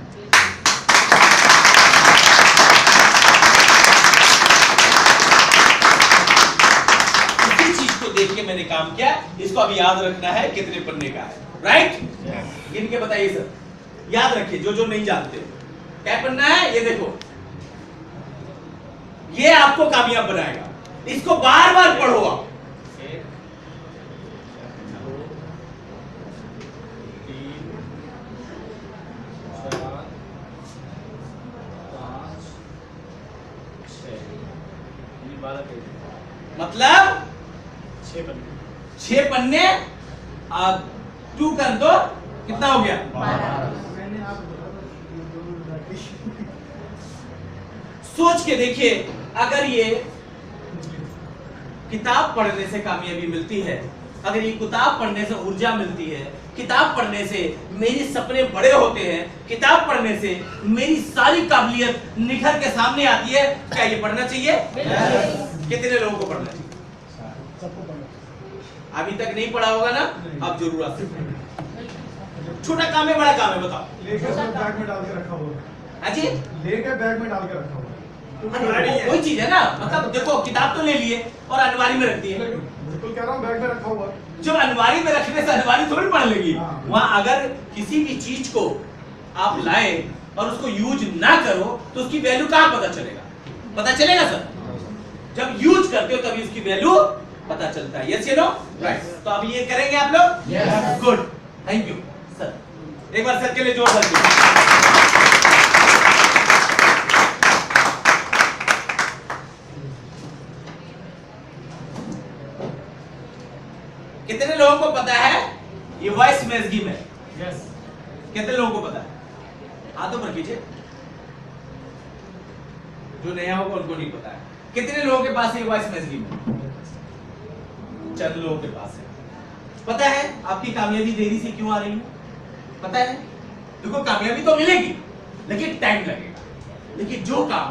इसी चीज को देख के मैंने काम किया। इसको अभी याद रखना है कितने पन्ने का है, राइट? गिन के बताइए सर, याद रखिए जो नहीं जानते। क्या पन्ना है ये देखो, ये आपको कामयाब बनाएगा, इसको बार बार पढ़ो आप। 1 2 3 4 5 6 ये 12 पेज, मतलब 6 पन्ने। 6 पन्ने 2 कर दो, कितना हो गया? मैंने आप सोच के देखिए, अगर ये किताब पढ़ने से कामयाबी मिलती है, अगर ये किताब पढ़ने से ऊर्जा मिलती है, किताब पढ़ने से मेरे सपने बड़े होते हैं, किताब पढ़ने से मेरी सारी काबिलियत निखर के सामने आती है, क्या ये पढ़ना चाहिए? कितने लोगों को पढ़ना चाहिए? अभी तक नहीं पढ़ा होगा ना, अब जरूर आ सकते। छोटा काम है बड़ा काम है बताओ? लेकर बैग में डाल के रखा हुआ है। हाँ जी, लेकर बैग में डाल के रखा हुआ है। वही चीज है ना, मतलब देखो किताब तो ले लिए और अलमारी में रख दी है। बिल्कुल कह रहा हूँ, बैग में रखा हुआ है। जो अलमारी में रखने से अलमारी थोड़ी पढ़ लेगी। हाँ। वहां अगर किसी भी चीज को आप लाए और उसको यूज ना करो तो उसकी वैल्यू कहां पता चलेगा? पता चलेगा सर, जब यूज करते हो तभी उसकी वैल्यू पता चलता है। Yes you know, right? तो अब ये करेंगे आप लोग? Yes. Good, thank you sir. एक बार सर के लिए जोरदार ताली। कितने लोगों को पता है ये वॉइस मैजिक है? यस। कितने लोगों को पता है? हाथों पर कीजिए, जो नया होगा उनको नहीं पता है। कितने लोगों के पास ये वॉइस मैजिक है? चंद लोगों के पास है। पता है आपकी कामयाबी देरी से क्यों आ रही है? पता है? देखो कामयाबी तो मिलेगी लेकिन टाइम लगेगा, लेकिन जो काम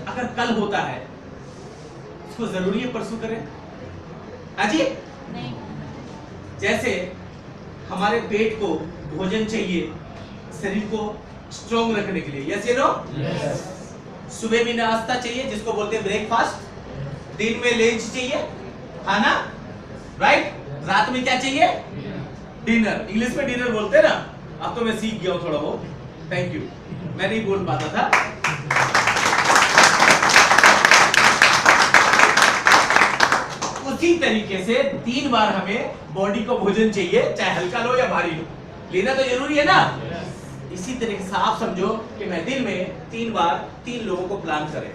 अगर कल होता है उसको जरूरी है परसों करें। हाँ जी, नहीं। जैसे हमारे पेट को भोजन चाहिए शरीर को स्ट्रॉन्ग रखने के लिए, यस यू नो? सुबह भी नाश्ता चाहिए जिसको बोलते हैं ब्रेकफास्ट, दिन में लंच चाहिए खाना, राइट? रात में क्या चाहिए? डिनर। इंग्लिश में डिनर बोलते हैं ना, अब तो मैं सीख गया हूं थोड़ा बहुत, थैंक यू, मैं नहीं बोल पाता था। उसी तरीके से 3 बार हमें बॉडी को भोजन चाहिए, चाहे हल्का लो या भारी लो, लेना तो जरूरी है ना। इसी तरीके से आप समझो कि मैं दिन में 3 बार 3 लोगों को प्लान करें।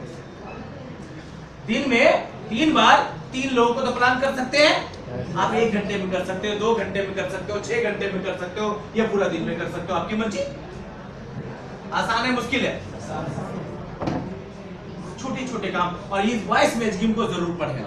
दिन में 3 बार 3 लोगों को तो प्लान कर सकते हैं। आप 1 घंटे में कर सकते हो, 2 घंटे में कर सकते हो, 6 घंटे में कर सकते हो, या पूरा दिन में कर सकते हो, आपकी मर्जी। आसान है मुश्किल है? छोटे छोटे काम। और इस वॉइस मैजिक को जरूर पढ़ें।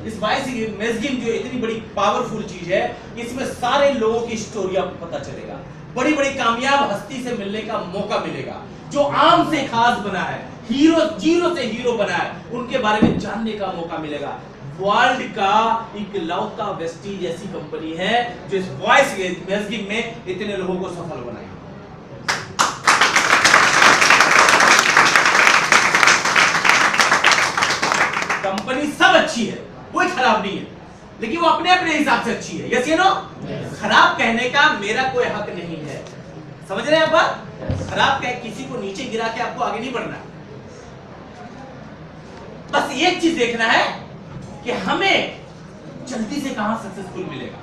इस वॉइस मैजिक जो इतनी बड़ी पावरफुल चीज है, इसमें सारे लोगों की स्टोरी आपको पता चलेगा, बड़ी बड़ी कामयाब हस्ती से मिलने का मौका मिलेगा, जो आम से खास बना है, हीरो जीरो से हीरो बना है, उनके बारे में जानने का मौका मिलेगा। वर्ल्ड का इकलौता वेस्टीज ऐसी कंपनी है जो इस वॉइस मैजिक में इतने लोगों को सफल बनाएगी। कंपनी सब अच्छी है, कोई खराब नहीं है, लेकिन वो अपने अपने हिसाब से अच्छी है। यस या नो? खराब कहने का मेरा कोई हक नहीं है। समझ रहे हैं आप बात? खराब कह किसी को नीचे गिरा के आपको आगे नहीं बढ़ना। बस एक चीज देखना है कि हमें जल्दी से कहां सक्सेसफुल मिलेगा,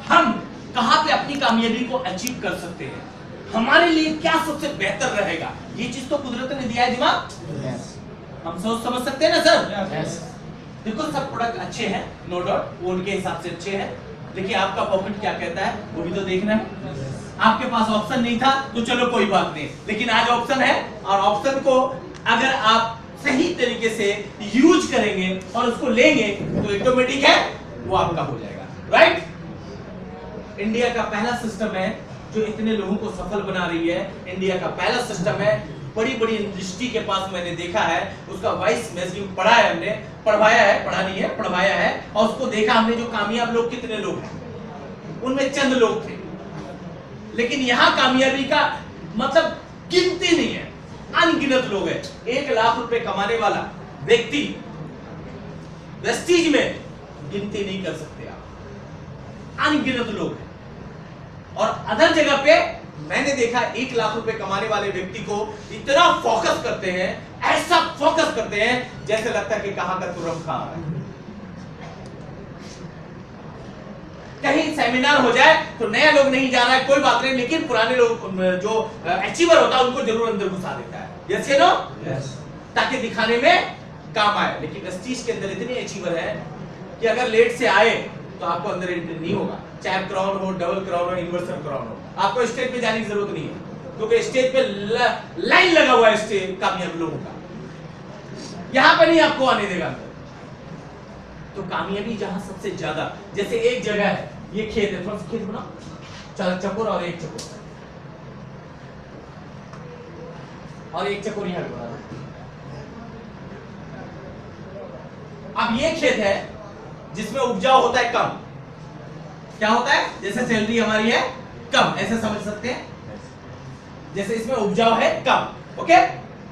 हम कहां पे अपनी कामयाबी को अचीव कर सकते हैं, हमारे लिए क्या सबसे बेहतर रहेगा। ये चीज तो कुदरत ने दिया है दिमाग, हम सोच समझ सकते हैं ना सर? देखो सब प्रोडक्ट अच्छे हैं, नो डाउट, वो उनके हिसाब से अच्छे हैं, देखिए आपका पॉकेट क्या कहता है वो भी तो देखना है। आपके पास ऑप्शन नहीं था तो चलो कोई बात नहीं, लेकिन आज ऑप्शन है, और ऑप्शन को अगर आप सही तरीके से यूज करेंगे और उसको लेंगे तो ऑटोमेटिक है वो आपका हो जाएगा। राइट? इंडिया का पहला सिस्टम है जो इतने लोगों को सफल बना रही है। इंडिया का पहला सिस्टम है, बड़ी बड़ी इंडस्ट्री के पास मैंने देखा है, उसका वाइस मैनेजमेंट पढ़ा है हमने, पढ़वाया है, पढ़ा नहीं है, पढ़वाया है, और उसको देखा हमने जो कामयाब लोग कितने लोग हैं, उनमें चंद लोग थे, लेकिन यहां कामयाबी का मतलब गिनती नहीं है, अनगिनत लोग हैं। 1 लाख रुपए कमाने वाला व्यक्ति वेस्टीज में गिनती नहीं कर सकते आप, अनगिनत लोग हैं। और अदर जगह पे मैंने देखा 1 लाख रुपए कमाने वाले व्यक्ति को इतना फोकस करते हैं, ऐसा फोकस करते हैं जैसे लगता है कि कहां का तुरंत खा रहा है। कहीं सेमिनार हो जाए तो नया लोग नहीं जा रहा है, कोई बात नहीं, लेकिन पुराने लोग जो अचीवर होता है उनको जरूर अंदर घुसा देता है। यस या नो? ताकि दिखाने में काम आए। लेकिन वेस्टीज के अंदर इतने अचीवर है कि अगर लेट से आए तो आपको अंदर एंट्री नहीं होगा, चाहे क्राउन हो, डबल क्राउन हो, यूनिवर्सल क्राउन हो, आपको स्टेज पे जाने की जरूरत नहीं है, क्योंकि स्टेज पे लाइन लगा हुआ है स्टेज कामयाब लोगों का, यहां पे नहीं आपको आने देगा अंदर। तो कामयाबी जहां सबसे ज्यादा, जैसे एक जगह है, ये खेत है, थोड़ा सा खेत बना, 4 चकोर और 1 चकोर, और 1 चकोर यहां बना। अब ये खेत है जिसमें उपजाऊ होता है कम, क्या होता है, जैसे सैलरी हमारी है कम, ऐसे समझ सकते हैं, जैसे इसमें उपजाऊ है कम, ओके,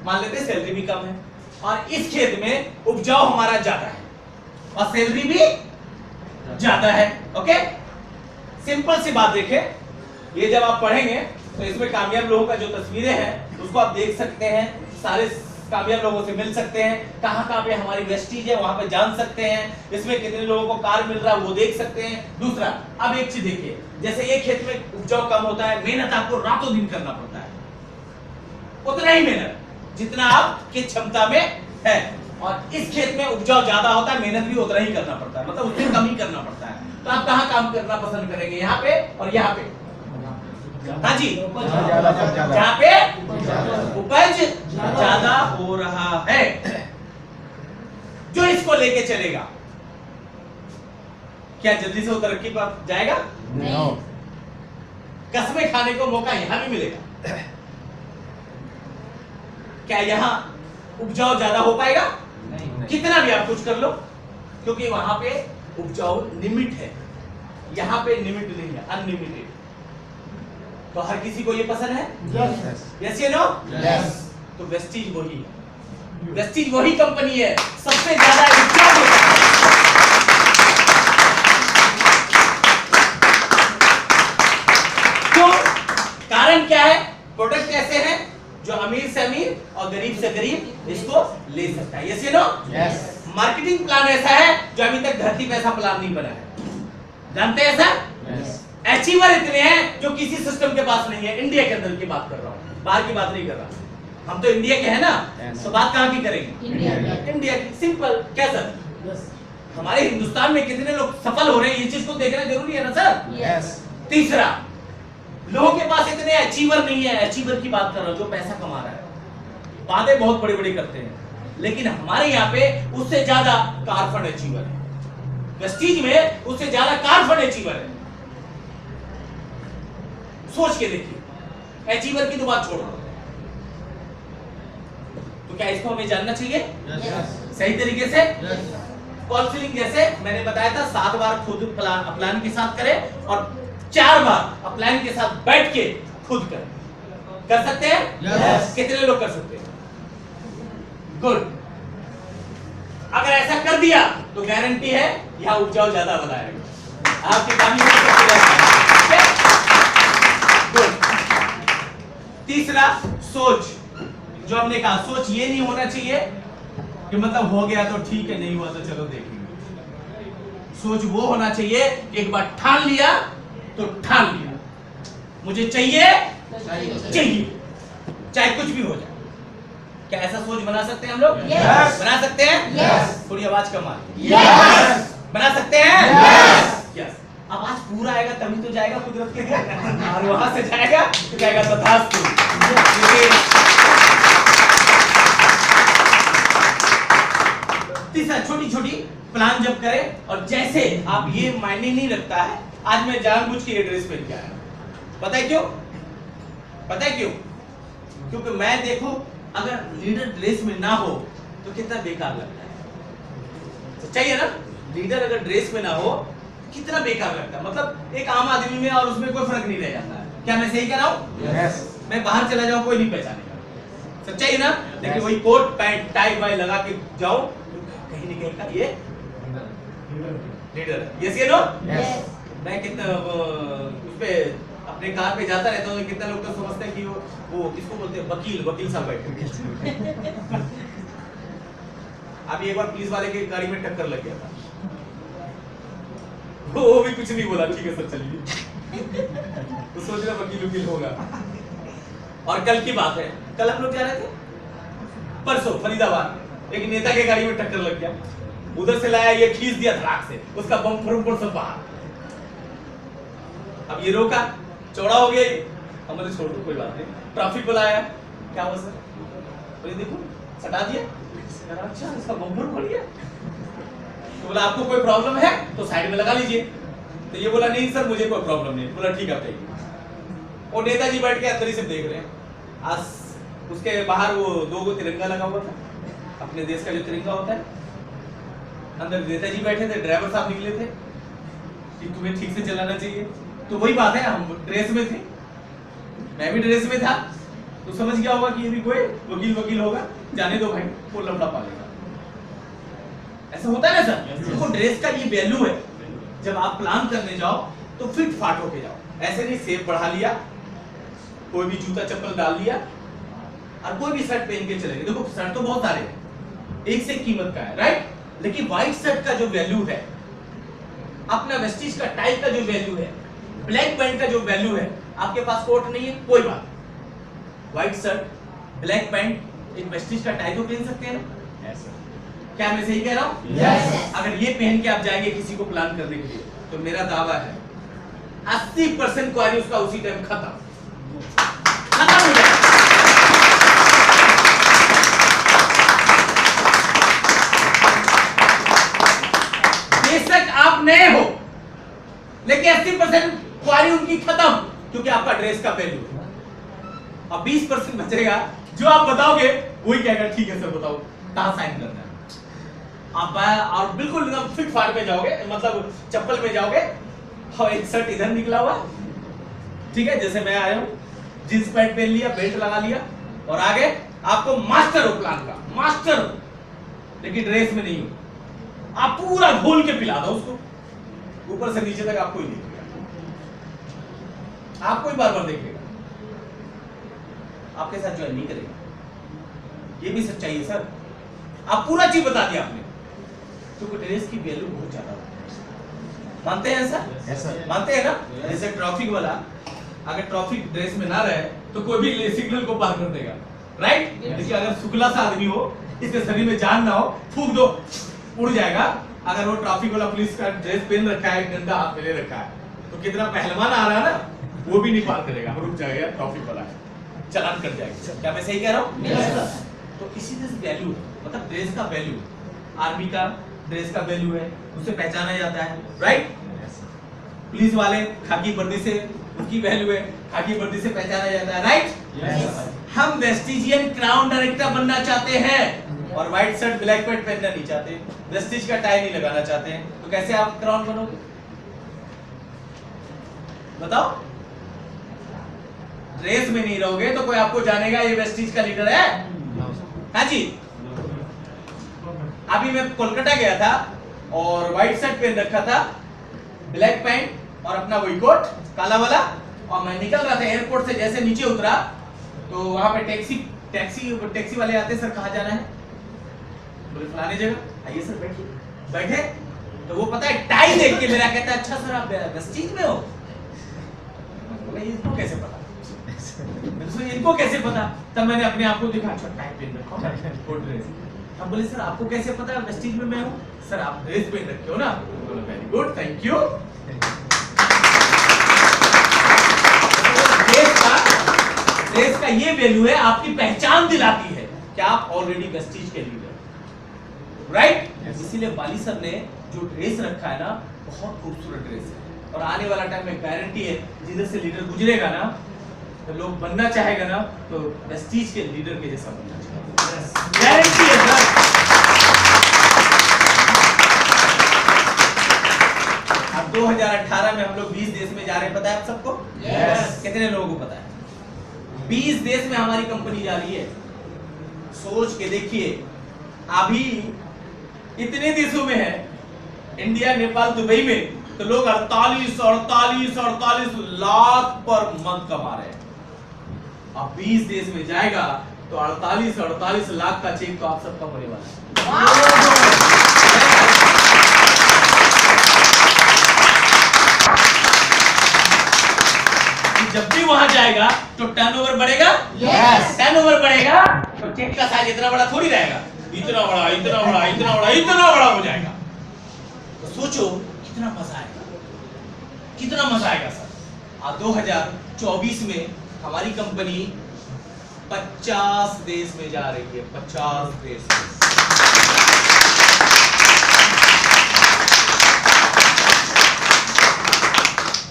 मान लेते हैं सैलरी भी कम है, और इस खेत में उपजाऊ हमारा ज्यादा है और सैलरी भी ज्यादा है। ओके, सिंपल सी बात देखें, ये जब आप पढ़ेंगे तो इसमें कामयाब लोगों का जो तस्वीरें हैं उसको आप देख सकते हैं, सारे कामयाब लोगों से मिल सकते हैं, कहां पे हमारी वेस्टीज है वहां पे जान सकते हैं, इसमें कितने लोगों को कार मिल रहा है वो देख सकते हैं। दूसरा, अब एक चीज देखिए, जैसे ये खेत में उपजाऊ कम होता है, मेहनत आपको रातों दिन करना पड़ता है, उतना ही मेहनत जितना आपकी क्षमता में है, और इस खेत में उपजाऊ ज्यादा होता है, मेहनत भी उतना ही करना पड़ता है, मतलब उससे कम ही करना पड़ता है। तो आप कहां काम करना पसंद करेंगे, यहाँ पे और यहाँ पे? हाँ जी, जहाँ पे उपज ज्यादा हो रहा है, जो इसको लेके चलेगा, क्या जल्दी से वो तरक्की पर जाएगा? नहीं। कसमें खाने को मौका यहां भी मिलेगा। क्या यहां उपजाऊ ज्यादा हो पाएगा? नहीं। कितना भी आप कुछ कर लो, क्योंकि वहां पे उपजाऊ लिमिट है, यहां पे लिमिट नहीं है, अनलिमिटेड। तो हर किसी को ये पसंद है? यस या नो? यस। तो वेस्टीज वही है, वेस्टीज वही कंपनी है सबसे ज्यादा उपजाऊ होता है। क्यों? कारण क्या है? प्रोडक्ट ऐसे हैं जो अमीर से अमीर और गरीब से गरीब इसको ले सकता है। यस या नो? यस। मार्केटिंग प्लान ऐसा है जो अभी तक धरती पे ऐसा प्लान नहीं बना है, जानते हैं सर? यस। अचीवर इतने हैं जो किसी सिस्टम के पास नहीं है। इंडिया के अंदर की बात कर रहा हूं, बाहर की बात नहीं कर रहा। हम तो इंडिया के हैं ना, तो बात कहां की करेंगे? इंडिया की। सिंपल, क्या सर? हमारे हिंदुस्तान में कितने लोग सफल हो रहे हैं, ये चीज को देखना जरूरी है ना सर? यस। तीसरा, लोगों के पास इतने अचीवर नहीं है, अचीवर की बात कर रहा हूं जो पैसा कमा रहा है, बातें बहुत बड़ी बड़ी करते हैं, लेकिन हमारे यहाँ पे उससे ज्यादा कार फंड अचीवर है, वेस्टीज में उससे ज्यादा कार फंड अचीवर है। सोच के देखिए, अचीवर की तो बात छोड़ो, तो क्या इसको हमें जानना चाहिए? सही तरीके से। काउंसलिंग जैसे मैंने बताया था, 7 बार खुद अपलान के साथ करें और 4 बार अपलान के साथ बैठ के खुद करें। कर सकते हैं? Yes. कितने लोग कर सकते हैं? गुड। अगर ऐसा कर दिया तो गारंटी है यहाँ उपजाऊ ज्यादा बनाएगा, आपकी पानी में सब जाएगा। तीसरा सोच, जो हमने कहा सोच ये नहीं होना चाहिए कि मतलब हो गया तो ठीक है, नहीं हुआ तो चलो देखेंगे। सोच वो होना चाहिए कि एक बार ठान लिया तो ठान लिया, मुझे चाहिए चाहिए, चाहे कुछ भी हो जाए। क्या ऐसा सोच बना सकते हैं हम लोग? Yes. बना सकते हैं? Yes. थोड़ी आवाज कम आ रही है। Yes. बना सकते हैं? Yes. Yes. आवाज पूरा आएगा तभी तो जाएगा कुदरत के घर, और वहां से जाएगा तो जाएगा तथास्तु। तीसरा, छोटी छोटी प्लान जब करें, और जैसे आप ये मायने नहीं रखता है आज मैं जानबूझ के ये ड्रेस पहन के आया, पता है क्यों? पता है क्यों? क्योंकि मैं देखो अगर लीडर ड्रेस में ना हो तो कितना बेकार लगता है, सच्चाई है ना? लीडर अगर ड्रेस में ना हो कितना बेकार लगता है, मतलब एक आम आदमी में और उसमें कोई फर्क नहीं रह जाता है। क्या मैं सही कह रहा हूँ? Yes. मैं बाहर चला जाऊं कोई नहीं पहचानेगा, सच्चाई है ना? लेकिन वही कोट पैंट टाई वाई लगा के जाओ कहीं नहीं कहीं का ये लीडर है। यस या नो? Yes. मैं कितना उस पे अपने कार पे जाता रहता हूँ, कितना लोग तो समझते हैं कि वो किसको बोलते हैं, वकील साहब बैठे। अभी एक बार पुलिस वाले की गाड़ी में टक्कर लग गया था, वो भी कुछ नहीं बोला, ठीक है सर चलिए। तो सोच रहा वकील होगा। और कल की बात है, कल हम लोग जा रहे थे, परसों फरीदाबाद एक नेता के गाड़ी में टक्कर लग गया, उधर से लाया ये खींच दिया धड़ाक से, उसका बम्पर सब बाहर। अब ये रोका, चौड़ा हो गया, हमने छोड़ दो कोई बात नहीं, ट्रैफिक बुलाया, क्या हुआ सर? बोले देखो सटा दिया, अच्छा इसका बम्पर खोल गया। तो बोला आपको कोई प्रॉब्लम है तो साइड में लगा लीजिए, तो ये बोला नहीं सर मुझे कोई प्रॉब्लम नहीं। बोला ठीक है बताइए। वो नेताजी बैठ के अंदर ही से देख रहे हैं, आज उसके बाहर वो 2 तिरंगा लगा हुआ था, अपने देश का जो तिरंगा होता है, अंदर नेताजी बैठे थे, ड्राइवर साहब निकले थे कि तुम्हें ठीक से चलाना चाहिए। तो वही बात है, हम ड्रेस में थे, मैं भी ड्रेस में था, तो समझ गया होगा कि ये भी कोई वकील होगा, जाने दो भाई वो लफड़ा पालेगा। ऐसा होता है ना सर? देखो ड्रेस का ये वैल्यू है, जब आप प्लान करने जाओ तो फिट फाट होके जाओ, ऐसे नहीं सेब बढ़ा लिया, कोई भी जूता चप्पल डाल लिया और कोई भी शर्ट पहन के चले गए। देखो शर्ट तो बहुत सारे हैं, एक से कीमत का है, राइट? लेकिन व्हाइट शर्ट का जो वैल्यू है, अपना वेस्टिज का टाई का जो वैल्यू है, ब्लैक पैंट का जो वैल्यू है, आपके पास कोट नहीं है कोई बात, व्हाइट शर्ट ब्लैक पैंट एक वेस्टिज का टाई तो पहन सकते हैं ना? क्या मैं सही कह रहा हूँ? Yes. अगर ये पहन के आप जाएंगे किसी को प्लान करने के लिए, तो मेरा दावा है 80% क्वारी उसका उसी टाइम खत्म हो जाएगा। बेशक आप नए हो, लेकिन 80% क्वारी उनकी खत्म, क्योंकि आपका ड्रेस का वैल्यू है। अब 20% बचेगा, जो आप बताओगे वही कहेगा ठीक है सर बताओ कहां साइन करना है। आप और बिल्कुल एकदम फिट फाट में जाओगे, मतलब चप्पल में जाओगे, और एक शर्ट इधर निकला हुआ, ठीक है जैसे मैं आया हूं, जींस पैंट पहन लिया, बेल्ट लगा लिया, और आगे आपको मास्टर हो प्लान का, मास्टर हो, लेकिन ड्रेस में नहीं हो। आप पूरा घोल के पिला दो उसको, ऊपर से नीचे तक आपको ही दिखेगा, आपको ही बार बार देखेगा, आपके साथ ज्वाइन नहीं करेगा। ये भी सच्चाई है सर, आप पूरा चीज बता दिया आपने, क्योंकि ड्रेस की वैल्यू बहुत ज्यादा होती है। मानते हैं सर? Yes, sir. मानते हैं ना? जैसे ट्रैफिक वाला अगर ट्रैफिक ड्रेस में ना रहे तो कोई भी सिग्नल को पार कर देगा, राइट? लेकिन अगर शुक्ला सा आदमी हो, इसके शरीर में जान ना हो, फूंक दो उड़ जाएगा। अगर वो ट्रैफिक वाला पुलिस का ड्रेस पहन रखा है, डंडा हाथ में ले रखा है, तो कितना पहलवान आ रहा है ना, वो भी नहीं पार करेगा, रुक जाएगा, ट्रैफिक वाला चालान कर जाएगा। क्या मैं सही कह रहा हूँ? तो इसी तरह से वैल्यू, मतलब ड्रेस का वैल्यू, आर्मी का ड्रेस का वैल्यू है, उसे पहचाना जाता है, राइट? पुलिस वाले खाकी वर्दी से उनकी वैल्यू है, खाकी वर्दी से पहचाना जाता है, राइट? हम वेस्टिजियन क्राउन डायरेक्टर बनना चाहते हैं और व्हाइट शर्ट ब्लैक पैंट पहनना नहीं चाहते, वेस्टिज का टाई नहीं लगाना चाहते हैं, तो कैसे आप क्राउन बनोगे? बताओ। ड्रेस में नहीं रहोगे तो कोई आपको जानेगा ये वेस्टिज का लीडर है? हाँ जी, अभी मैं कोलकाता गया था और व्हाइट शर्ट पहन रखा था, ब्लैक पैंट और अपना वही कोट काला वाला, और मैं निकल रहा था एयरपोर्ट से। जैसे नीचे उतरा तो वहां पे टैक्सी वाले आते, सर कहाँ जाना है? बोले फलाने जगह। आइए सर बैठिए। बैठे तो वो पता है टाई देख के मेरा कहता है अच्छा सर आप वेस्टीज में हो? बोला इनको कैसे पता? इनको कैसे पता? तब मैंने अपने आप को देखा, अच्छा टाई पहन रखा है, कोट ड्रेस। अब बोले सर आपको कैसे पता वेस्टीज में मैं हूँ? सर आप ड्रेस पहन रखे हो ना। बोला very good, thank you. Dress का ये वैल्यू है, आपकी पहचान दिलाती है कि आप ऑलरेडी वेस्टीज के लीडर, राइट? इसीलिए वाली सर ने जो ड्रेस रखा है ना, बहुत खूबसूरत ड्रेस है, और आने वाला टाइम में गारंटी है जिधर से लीडर गुजरेगा ना, तो लोग बनना चाहेगा ना, तो वेस्टीज के लीडर के जैसा बनना चाहेगा, गारंटी है सर। अब 2018 में हम लोग 20 देश में जा रहे हैं, पता है आप सबको? Yes. कितने लोगों को पता है? 20 देश में हमारी कंपनी जा रही है। सोच के देखिए, अभी इतने देशों में है, इंडिया, नेपाल, दुबई में, तो लोग 48 लाख पर मंथ कमा रहे हैं। अब 20 देश में जाएगा तो 48 लाख का चेक तो आप सबका होने वाला है। जब भी वहां जाएगा तो टर्नओवर बढ़ेगा। Yes. टर्नओवर बढ़ेगा तो चेक का साइज इतना बड़ा थोड़ी रहेगा, इतना बड़ा, इतना बड़ा, इतना बड़ा, इतना बड़ा हो जाएगा। तो सोचो कितना मजा आएगा, कितना मजा आएगा सर। और 2024 में हमारी कंपनी 50 देश में जा रही है, 50 देश में।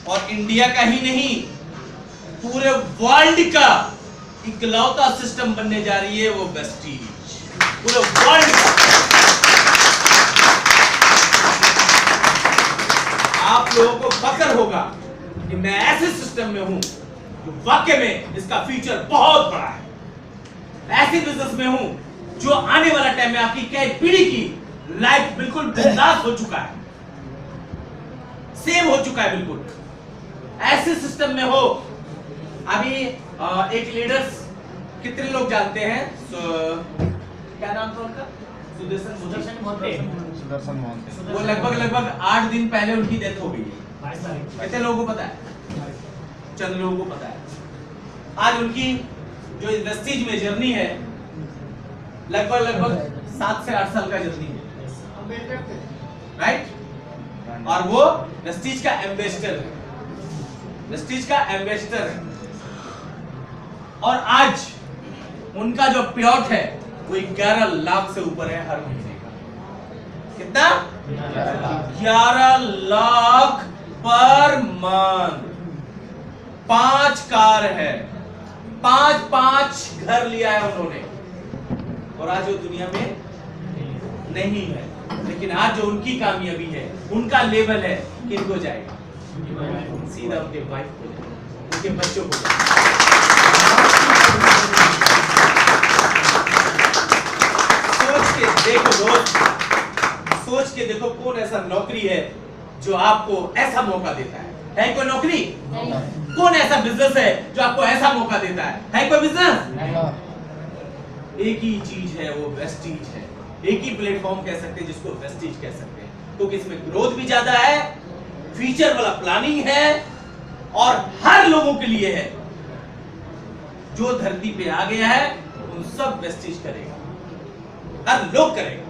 और इंडिया का ही नहीं, पूरे वर्ल्ड का इकलौता सिस्टम बनने जा रही है वो वेस्टीज, पूरे वर्ल्ड का। आप लोगों को फक्र होगा कि मैं ऐसे सिस्टम में हूं जो वाकई में इसका फ्यूचर बहुत बड़ा है। ऐसे बिजनेस में हूं जो आने वाला टाइम में आपकी कई पीढ़ी की लाइफ बिल्कुल बिंदास हो चुका है, सेव हो चुका है बिल्कुल। ऐसे सिस्टम में हो। अभी एक लीडर्स कितने लोग जानते हैं? क्या नाम था उनका? सुदर्शन मोहंते। वो लगभग 8 दिन पहले उनकी डेथ हो गई है। कितने लोगों को पता है? चंद लोगों को पता है। आज उनकी जो वेस्टीज में जर्नी है, लगभग 7 से 8 साल का जर्नी है, राइट? और वो वेस्टीज का एम्बेसडर है, वेस्टीज का एम्बेसडर है। और आज उनका जो पेआउट है वो 11 लाख से ऊपर है हर महीने का। कितना? 11 लाख पर मंथ। 5 कार है, 5 घर लिया है उन्होंने, और आज वो दुनिया में नहीं है। लेकिन आज जो उनकी कामयाबी है, उनका लेवल है, किनको जाएगा? सीधा उनके वाइफ को जाएगा, उनके बच्चों को जाएगा। सोच के देखो दोस्त, सोच के देखो कौन ऐसा नौकरी है जो आपको ऐसा मौका देता है कोई नौकरी? कौन ऐसा बिजनेस है जो आपको ऐसा मौका देता है कोई बिजनेस? एक ही चीज है, वो वेस्टीज है। एक ही प्लेटफॉर्म कह सकते हैं जिसको वेस्टीज कह सकते हैं, क्योंकि इसमें ग्रोथ भी ज्यादा है, फीचर वाला प्लानिंग है, और हर लोगों के लिए है। जो धरती पे आ गया है उन सब वेस्टीज करेगा, हर लोग करेगा।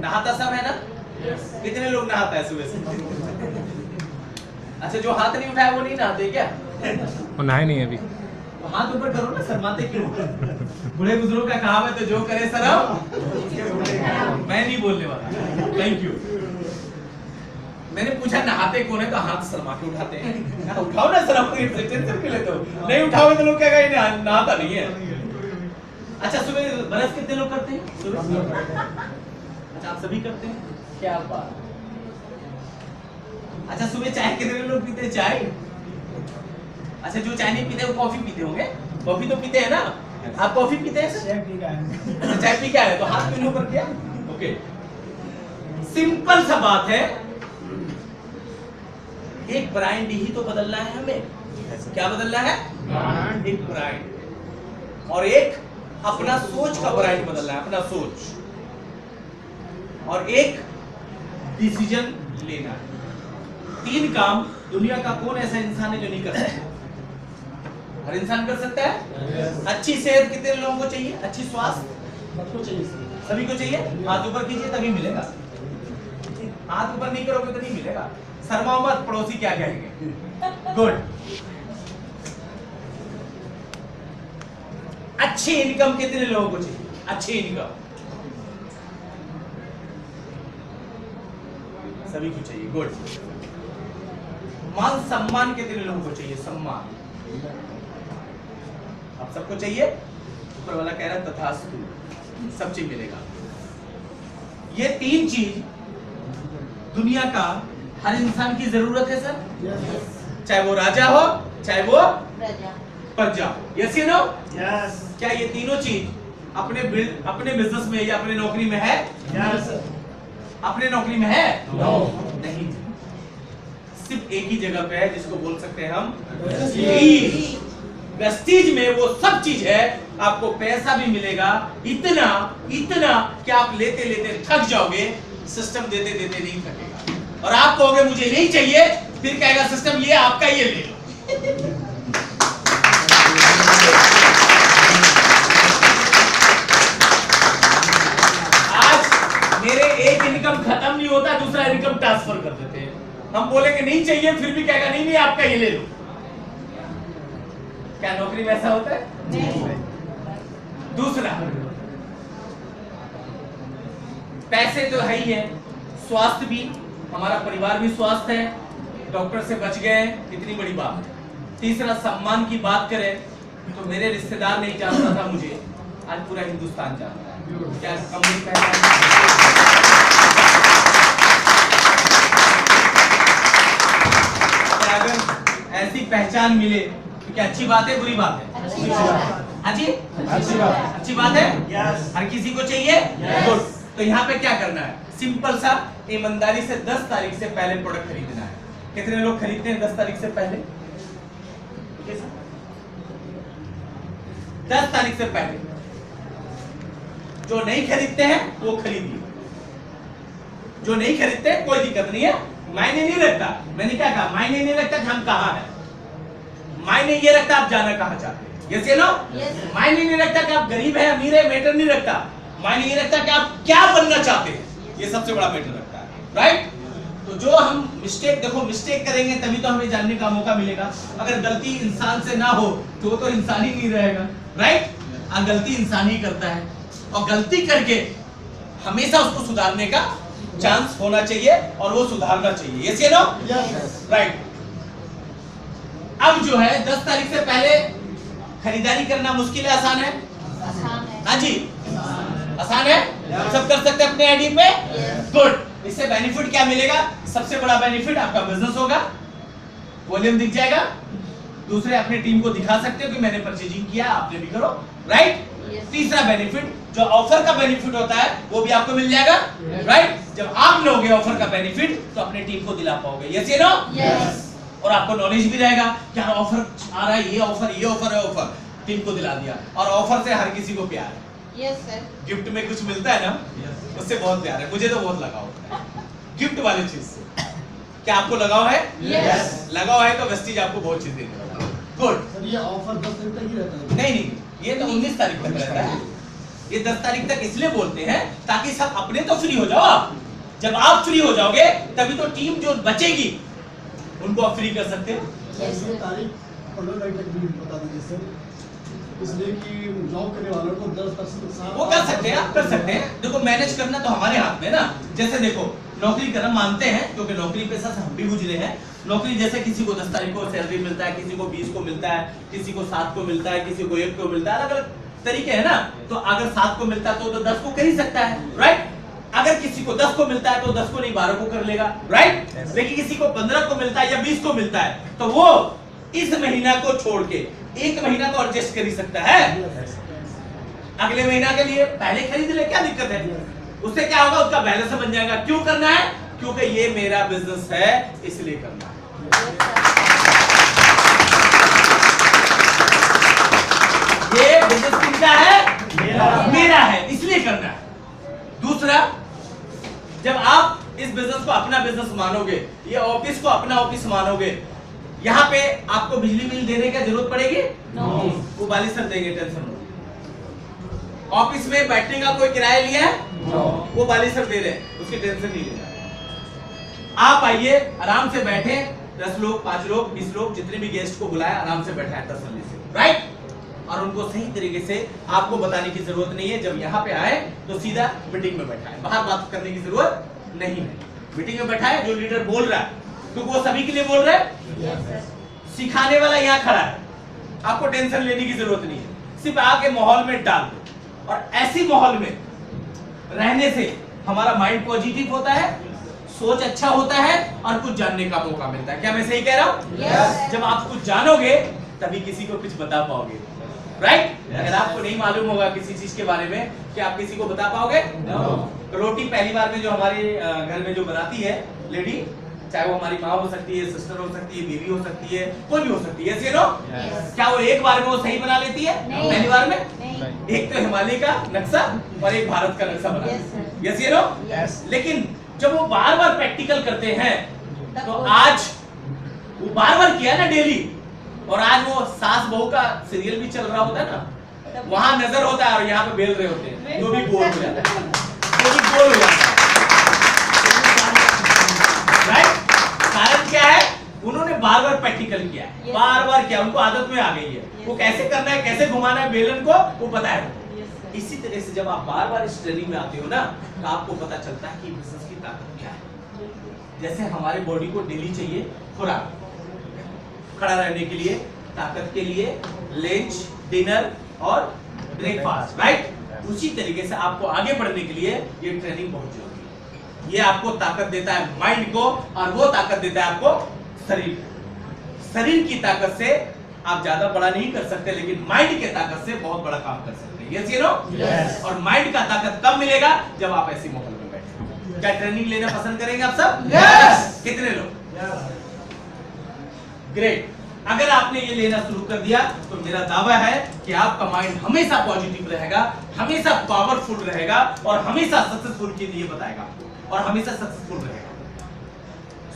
नहाता सब है ना? कितने लोग नहाता है सुबह से? अच्छा, जो हाथ नहीं उठाया वो नहीं नहाते क्या? वो नहाए नहीं अभी। तो हाथ ऊपर करो ना, शर्माते क्यों? बूढ़े बुजुर्गों का कहावत है, जो करे शर्म। मैं नहीं बोलने वाला, थैंक यू। मैंने पूछा नहाते कौन है, तो हाथ शर्मा के उठाते हैं। उठाओ ना शर्म, टेंशन क्यों लेते हो? नहीं उठाओगे तो लोग कहेगा नहाता नहीं है। अच्छा, सुबह ब्रश कितने लोग करते हैं सुबह? अच्छा, आप सभी करते हैं, क्या बात। अच्छा, सुबह चाय कितने लोग पीते हैं? चाय? अच्छा, जो चाय नहीं पीते वो कॉफी पीते होंगे। कॉफी तो पीते हैं ना? आप कॉफी पीते हैं सर? अच्छा, चाय पी के आए तो हाथ क्यों ऊपर किया? ओके, सिंपल सा बात है, एक ब्रांड ही तो बदलना है हमें। क्या बदलना है? एक ब्रांड, और एक अपना सोच का ब्रांड बदलना है, अपना सोच, और एक डिसीजन लेना है। 3 काम दुनिया का कौन ऐसा इंसान है जो नहीं कर सकता? हर इंसान कर सकता है। अच्छी सेहत कितने लोगों को चाहिए? अच्छी स्वास्थ्य सभी को चाहिए। हाथ ऊपर कीजिए तभी मिलेगा, हाथ ऊपर नहीं करोगे तो नहीं मिलेगा। शर्माओ मत, पड़ोसी क्या कहेंगे। गुड। अच्छी इनकम कितने लोगों को चाहिए? अच्छी इनकम सभी को चाहिए। गुड। मान सम्मान कितने लोगों को चाहिए? सम्मान आप सबको चाहिए। ऊपर वाला कह रहा है तथास्तु, सब चीज मिलेगा। ये 3 चीज दुनिया का हर इंसान की जरूरत है सर, चाहे वो राजा हो चाहे वो प्रजा हो। यस या नो? यस। क्या ये तीनों चीज अपने बिजनेस में या अपने नौकरी में है? यस। अपने नौकरी में है? नो। नहीं, सिर्फ एक ही जगह पे है जिसको बोल सकते हैं हम प्रेस्टीज। प्रेस्टीज में वो सब चीज है। आपको पैसा भी मिलेगा इतना इतना कि आप लेते लेते थक जाओगे, सिस्टम देते देते नहीं थकेगा। और आप कहोगे मुझे नहीं चाहिए, फिर कहेगा सिस्टम ये आपका, ये ले लो। आज मेरे एक इनकम खत्म नहीं होता, दूसरा इनकम ट्रांसफर कर देते हैं। हम बोलेंगे नहीं चाहिए, फिर भी कहेगा नहीं नहीं आपका, ये ले लो। क्या नौकरी में ऐसा होता है? नहीं। दूसरा, पैसे तो है ही है, स्वास्थ्य भी, हमारा परिवार भी स्वस्थ है, डॉक्टर से बच गए, कितनी बड़ी बात है। तीसरा, सम्मान की बात करें तो मेरे रिश्तेदार नहीं जानता था मुझे, आज पूरा हिंदुस्तान जानता है। क्या कम नहीं अगर ऐसी पहचान मिले तो क्या अच्छी बात है बुरी बात है? अच्छी बात है। हाँ जी, अच्छी बात। अच्छी बात है। यस। हर किसी को चाहिए। गुड। तो यहाँ पे क्या करना है? सिंपल सा, ईमानदारी से 10 तारीख से पहले प्रोडक्ट खरीदना है। कितने लोग खरीदते हैं 10 तारीख से पहले? 10 तारीख से पहले। जो नहीं खरीदते हैं वो खरीदिए, जो नहीं खरीदते कोई दिक्कत नहीं है, मायने नहीं रखता। मैंने क्या कहा? मायने नहीं रखता कि हम कहाँ हैं, मायने ये रखता आप जाना कहाँ चाहते हैं। यस या नो? मायने नहीं रखता कि आप गरीब है अमीर है, मैटर नहीं रखता। मायने ये रखता कि आप क्या बनना चाहते हैं, ये सबसे बड़ा मैटर रखता है। राइट? तो जो हम मिस्टेक, देखो मिस्टेक करेंगे तभी तो हमें जानने का मौका मिलेगा। अगर गलती इंसान से ना हो तो वो तो इंसान ही नहीं रहेगा। राइट? गलती इंसान ही करता है, और गलती करके हमेशा उसको सुधारने का चांस होना चाहिए और वो सुधारना चाहिए। यस या नो? राइट। अब जो है 10 तारीख से पहले खरीदारी करना मुश्किल है, आसान है? हाँ जी, आसान है। सब कर सकते हैं अपने आईडी पे। गुड। इससे बेनिफिट क्या मिलेगा? सबसे बड़ा बेनिफिट आपका बिजनेस होगा, वॉल्यूम दिख जाएगा, दूसरे अपनी टीम को दिखा सकते हो कि मैंने परचेजिंग किया, आपने भी करो। राइट? तीसरा बेनिफिट, जो ऑफर का बेनिफिट होता है वो भी आपको मिल जाएगा। राइट? जब आप लोगे ऑफर का बेनिफिट तो अपनी टीम को दिला पाओगे। यस या नो? और आपको नॉलेज भी रहेगा क्या ऑफर आ रहा है, ये ऑफर है, ऑफर टीम को दिला दिया। और ऑफर से हर किसी को प्यार है। Yes sir. गिफ्ट में कुछ मिलता है ना, उससे बहुत प्यार है। मुझे तो बहुत लगाव है गिफ्ट वाली चीज से। क्या आपको लगाव है? Yes. लगाव है तो वेस्टीज आपको बहुत चीज देने वाला है। गुड। सर ये ऑफर 10 दिन तक ही रहता है? नहीं, ये तो 19 तारीख तक रहता है। ये 10 तारीख तक इसलिए बोलते हैं ताकि सब अपने तो फ्री हो जाओ आप। जब आप फ्री हो जाओगे तभी तो टीम जो बचेगी उनको आप फ्री कर सकते हो। सर तारीख 15 तारीख तक भी बता दीजिए सर, इसलिए कि जॉब करने वालों को 10% वो कर सकते हैं, आप कर सकते हैं। देखो मैनेज करना तो हमारे हाथ में ना। जैसे देखो नौकरी करना मानते हैं क्योंकि नौकरी पे साथ हम भी गुजरे हैं। नौकरी जैसे किसी को 10 तारीख को सैलरी मिलता है, किसी को 20 को मिलता है, किसी को 7 को मिलता है, किसी को 1 को मिलता है, अलग अलग तरीके है ना। तो अगर 7 को मिलता है तो 10 को कर ही सकता है। राइट? अगर किसी को 10 को मिलता है तो 10 को नहीं 12 को कर लेगा। राइट? लेकिन किसी को 15 को मिलता है या 20 को मिलता है तो वो इस महीना को छोड़ के एक महीना को एडजस्ट कर ही सकता है। अगले महीना के लिए पहले खरीद ले, क्या दिक्कत है? उससे क्या होगा, उसका बैलेंस बन जाएगा। क्यों करना है? क्योंकि ये मेरा बिजनेस है, इसलिए करना है। ये बिजनेस किसका है? मेरा है, इसलिए करना है। दूसरा, जब आप इस बिजनेस को अपना बिजनेस मानोगे, ये ऑफिस को अपना ऑफिस मानोगे, यहाँ पे आपको बिजली बिल देने की जरूरत पड़ेगी? वो वाली सर देंगे, टेंशन मत। ऑफिस में बैठने का कोई किराया लिया है? वो वाली सर दे रहे हैं, उसकी टेंशन नहीं लेना। आप आइए, आराम से बैठे, 10 लोग, 5 लोग, 20 लोग, जितने भी गेस्ट को बुलाया, आराम से बैठा है तसल्ली से, राइट? और उनको सही तरीके से आपको बताने की जरूरत नहीं है। जब यहाँ पे आए तो सीधा मीटिंग में बैठा है, बाहर बात करने की जरूरत नहीं है। मीटिंग में बैठा है, जो लीडर बोल रहा है क्योंकि वो सभी के लिए बोल रहा है। सिखाने वाला यहाँ खड़ा है, आपको टेंशन लेने की जरूरत नहीं है, सिर्फ आके माहौल में डाल दो। और ऐसी माहौल में रहने से हमारा माइंड पॉजिटिव होता है, सोच अच्छा होता है और कुछ जानने का मौका मिलता है। क्या मैं सही कह रहा हूँ? जब आप कुछ जानोगे तभी किसी को कुछ बता पाओगे, राइट? अगर आपको नहीं मालूम होगा किसी चीज के बारे में, क्या आप किसी को बता पाओगे? रोटी पहली बार में जो हमारे घर में जो बनाती है लेडी, चाहे वो हमारी माँ हो सकती है, सिस्टर हो सकती है, बीवी हो सकती है, कोई भी हो सकती है, ऐसे नो? क्या वो एक बार में वो सही बना लेती है? पहली बार में? एक तो हिमालय का नक्शा और एक भारत का नक्शा बना, यस ये नो? लेकिन जब वो बार बार प्रैक्टिकल करते हैं, तो आज वो बार बार किया ना डेली, और आज वो सास बहू का सीरियल भी चल रहा होता है ना, वहां नजर होता है और यहाँ पे बेल रहे होते हैं, जो भी गोल हो जाता है, जो भी गोल हो जाता है, राइट? कारण क्या है? उन्होंने बार बार प्रैक्टिकल किया, बार बार किया, उनको आदत में आ गई है। वो कैसे करना है, कैसे घुमाना है बेलन को, वो पता है। इसी तरह से जब आप बार बार इस ट्रेनिंग में आते हो ना, तो आपको पता चलता है कि बिजनेस की ताकत क्या है। जैसे हमारे बॉडी को डेली चाहिए खुराक, खड़ा रहने के लिए, ताकत के लिए लंच, डिनर और ब्रेकफास्ट, राइट? उसी तरीके से आपको आगे बढ़ने के लिए ये ट्रेनिंग बहुत जरूरी है। ये आपको ताकत देता है माइंड को, और वो ताकत देता है आपको शरीर। शरीर की ताकत से आप ज्यादा बड़ा नहीं कर सकते, लेकिन माइंड की ताकत से बहुत बड़ा काम कर सकते हैं, यस यू नो? और माइंड का ताकत कब मिलेगा? जब आप ऐसी माहौल में बैठे। क्या ट्रेनिंग लेना पसंद करेंगे आप सब? यस। कितने लोग? ग्रेट। अगर आपने ये लेना शुरू कर दिया तो मेरा दावा है कि आपका माइंड हमेशा पॉजिटिव रहेगा, हमेशा पावरफुल रहेगा और हमेशा सक्सेसफुल के लिए बताएगा आपको, और हमेशा सक्सेसफुल रहेगा।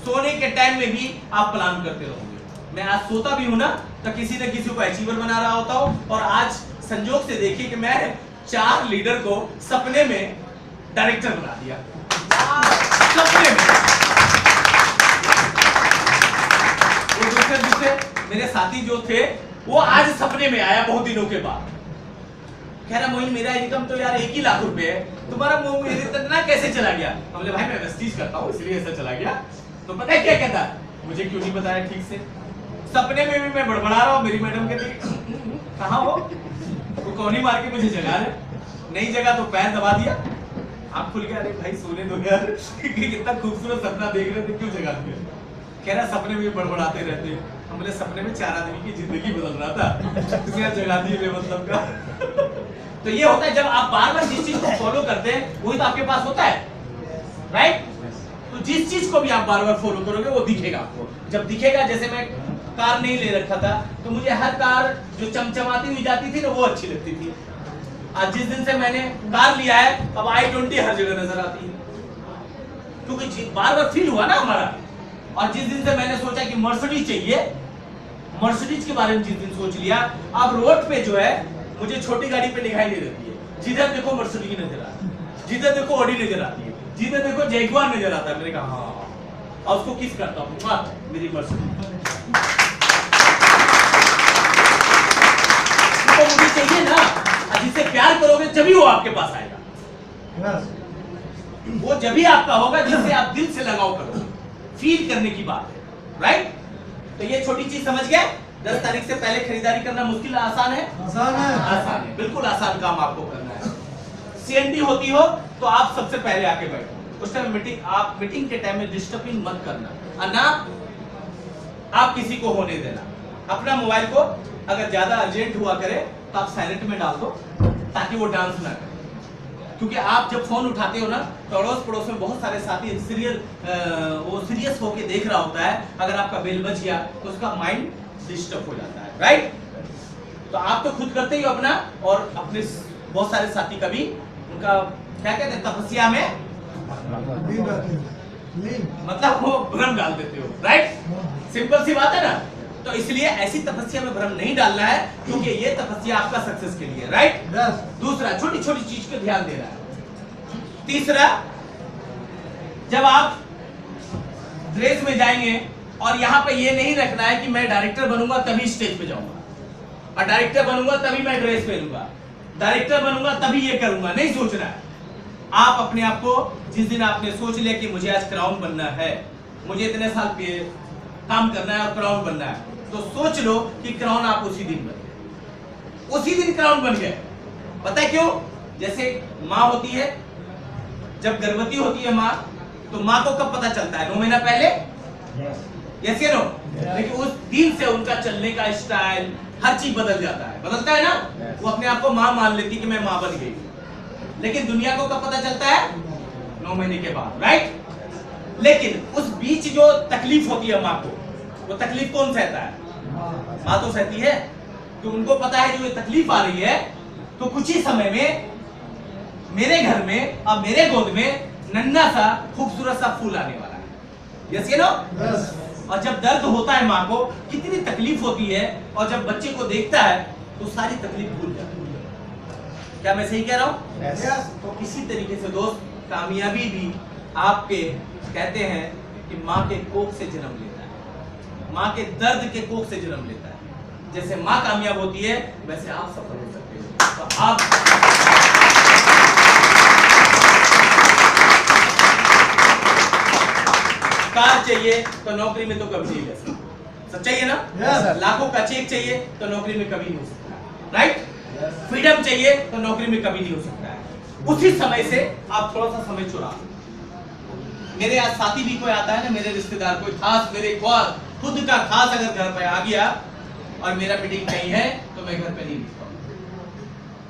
सोने के टाइम में भी आप प्लान करते रहोगे। मैं आज सोता भी हूं ना, तो किसी न किसी को अचीवर बना रहा होता हूं, और आज संजोग से देखिए कि मैं 4 लीडर को सपने में डायरेक्टर बना दिया, सपने में। दूसरे मेरे साथी जो थे, वो आज सपने में आया बहुत दिनों के बाद, कह रहा मोहिन मेरा इनकम तो यार 1 ही लाख रुपए है, तुम्हारा इतना कैसे चला गया? हम बोले भाई मैं वेस्टीज करता हूँ इसलिए ऐसा चला गया। तो पता है क्या कहता, मुझे क्यों नहीं बताया ठीक से? सपने में भी मैं बड़बड़ा रहा हूँ, मेरी मैडम कहती कहाँ हो? वो कौनी मार के मुझे जगा रहे, नहीं जगा तो पैर दबा दिया, आप खुल गया, अरे भाई सोने दो यार, कितना खूबसूरत सपना देख रहे थे, क्यों जगा दिया? कह रहा सपने में बड़बड़ाते रहते। हम बोले सपने में 4 आदमी की जिंदगी बदल रहा था, इसलिए जगा दिए बेमतलब का। तो ये होता है जब आप बार बार जिस चीज को फॉलो करते हैं वही तो आपके पास होता है, राइट? तो जिस चीज को भी आप बार बार फॉलो करोगे वो दिखेगा आपको। जब दिखेगा, जैसे मैं कार नहीं ले रखा था तो मुझे हर कार जो चमचमाती हुई जाती थी ना वो अच्छी लगती थी। आज जिस दिन से मैंने कार लिया है, अब i20 हर जगह नजर आती है, क्योंकि बार बार फील हुआ ना हमारा। और जिस दिन से मैंने सोचा कि मर्सिडीज चाहिए, मर्सिडीज के बारे में जिस दिन सोच लिया, अब रोड पे जो है मुझे छोटी गाड़ी पे दिखाई नहीं देती है, जिधर देखो मर्सिडीज नजर आती है, जिधर देखो ऑडी नजर आती है, जिधर देखो जैगुआर नजर आता है। मैंने कहा हाँ, और उसको किस करता हूँ, मेरी मर्सिडीज तो मुझे चाहिए ना। जिससे प्यार करोगे जब वो आपके पास आएगा, वो जब भी आपका होगा जिससे आप दिल से लगाव करोगे, फील करने की बात है, राइट? तो ये छोटी चीज समझ गए। 10 तारीख से पहले खरीदारी करना मुश्किल आसान है? आसान है, आसान है, बिल्कुल आसान काम आपको करना है। सीएनडी होती हो तो आप सबसे पहले आके बैठो, उस टाइम मीटिंग के टाइम में डिस्टर्बिंग मत करना, और ना आप किसी को होने देना। अपना मोबाइल को अगर ज्यादा अर्जेंट हुआ करे तो आप साइलेंट में डाल दो, ताकि वो डांस ना करे। क्योंकि आप जब फोन उठाते हो ना तो अड़ोस पड़ोस में बहुत सारे साथी वो सीरियस होके देख रहा होता है। अगर आपका बेल बज गया तो उसका माइंड डिस्टर्ब हो जाता है, राइट? तो आप तो खुद करते ही हो अपना, और अपने बहुत सारे साथी का भी उनका क्या कहते हैं, तपस्या में मतलब वो भ्रम डाल देते हो, राइट? सिंपल सी बात है ना। तो इसलिए ऐसी तपस्या में भ्रम नहीं डालना है, क्योंकि ये तपस्या आपका सक्सेस के लिए, राइट? दूसरा, छोटी छोटी चीज पे ध्यान देना है। तीसरा, जब आप ड्रेस में जाएंगे और यहाँ पे ये नहीं रखना है कि मैं डायरेक्टर बनूंगा तभी स्टेज पे जाऊंगा, और डायरेक्टर बनूंगा तभी मैं ड्रेस पहनूंगा, डायरेक्टर बनूंगा तभी ये करूंगा, नहीं सोचना है। आप अपने आप को, जिस दिन आपने सोच लिया कि मुझे आज क्राउन बनना है, मुझे इतने साल पे काम करना है और क्राउन बनना है, तो सोच लो कि क्राउन आप उसी दिन बन गए, उसी दिन क्राउन बन गए। पता है क्यों? जैसे माँ होती है, जब गर्भवती होती है माँ, तो माँ को कब पता चलता है? 9 महीना पहले, यस या नो? लेकिन उस दिन से उनका चलने का स्टाइल, हर चीज बदल जाता है, बदलता है ना? वो अपने आप को माँ मान लेती कि मैं माँ बन गई। लेकिन दुनिया को कब पता चलता है? 9 महीने के बाद, राइट? लेकिन उस बीच जो तकलीफ होती है माँ को, वो तकलीफ कौन सहता है? माँ तो सहती है। तो उनको पता है जो ये तकलीफ आ रही है, तो कुछ ही समय में मेरे घर में और मेरे गोद में नन्हा सा खूबसूरत सा फूल आने वाला है, यस या नो? और जब दर्द होता है माँ को, कितनी तकलीफ होती है, और जब बच्चे को देखता है तो सारी तकलीफ भूल जाती है। क्या मैं सही कह रहा हूँ? तो इसी तरीके से दोस्त, कामयाबी भी आपके कहते हैं कि माँ के कोख से जन्म लेता है, माँ के दर्द के कोख से जन्म लेता है। जैसे माँ कामयाब होती है, वैसे आप सफल हो सकते हो। तो आप कार चाहिए तो नौकरी में तो कभी नहीं ले सकते, सच्चाई है ना? लाखों का चेक चाहिए तो नौकरी में कभी नहीं हो सकता, राइट? फ्रीडम चाहिए तो नौकरी में कभी नहीं हो सकता है। उसी समय से आप थोड़ा सा समय चुरा। मेरे आज साथी भी कोई आता है ना, मेरे रिश्तेदार, कोई खास, मेरे खुद का खास अगर घर पे आ गया और मेरा मीटिंग कहीं है, तो मैं घर पे नहीं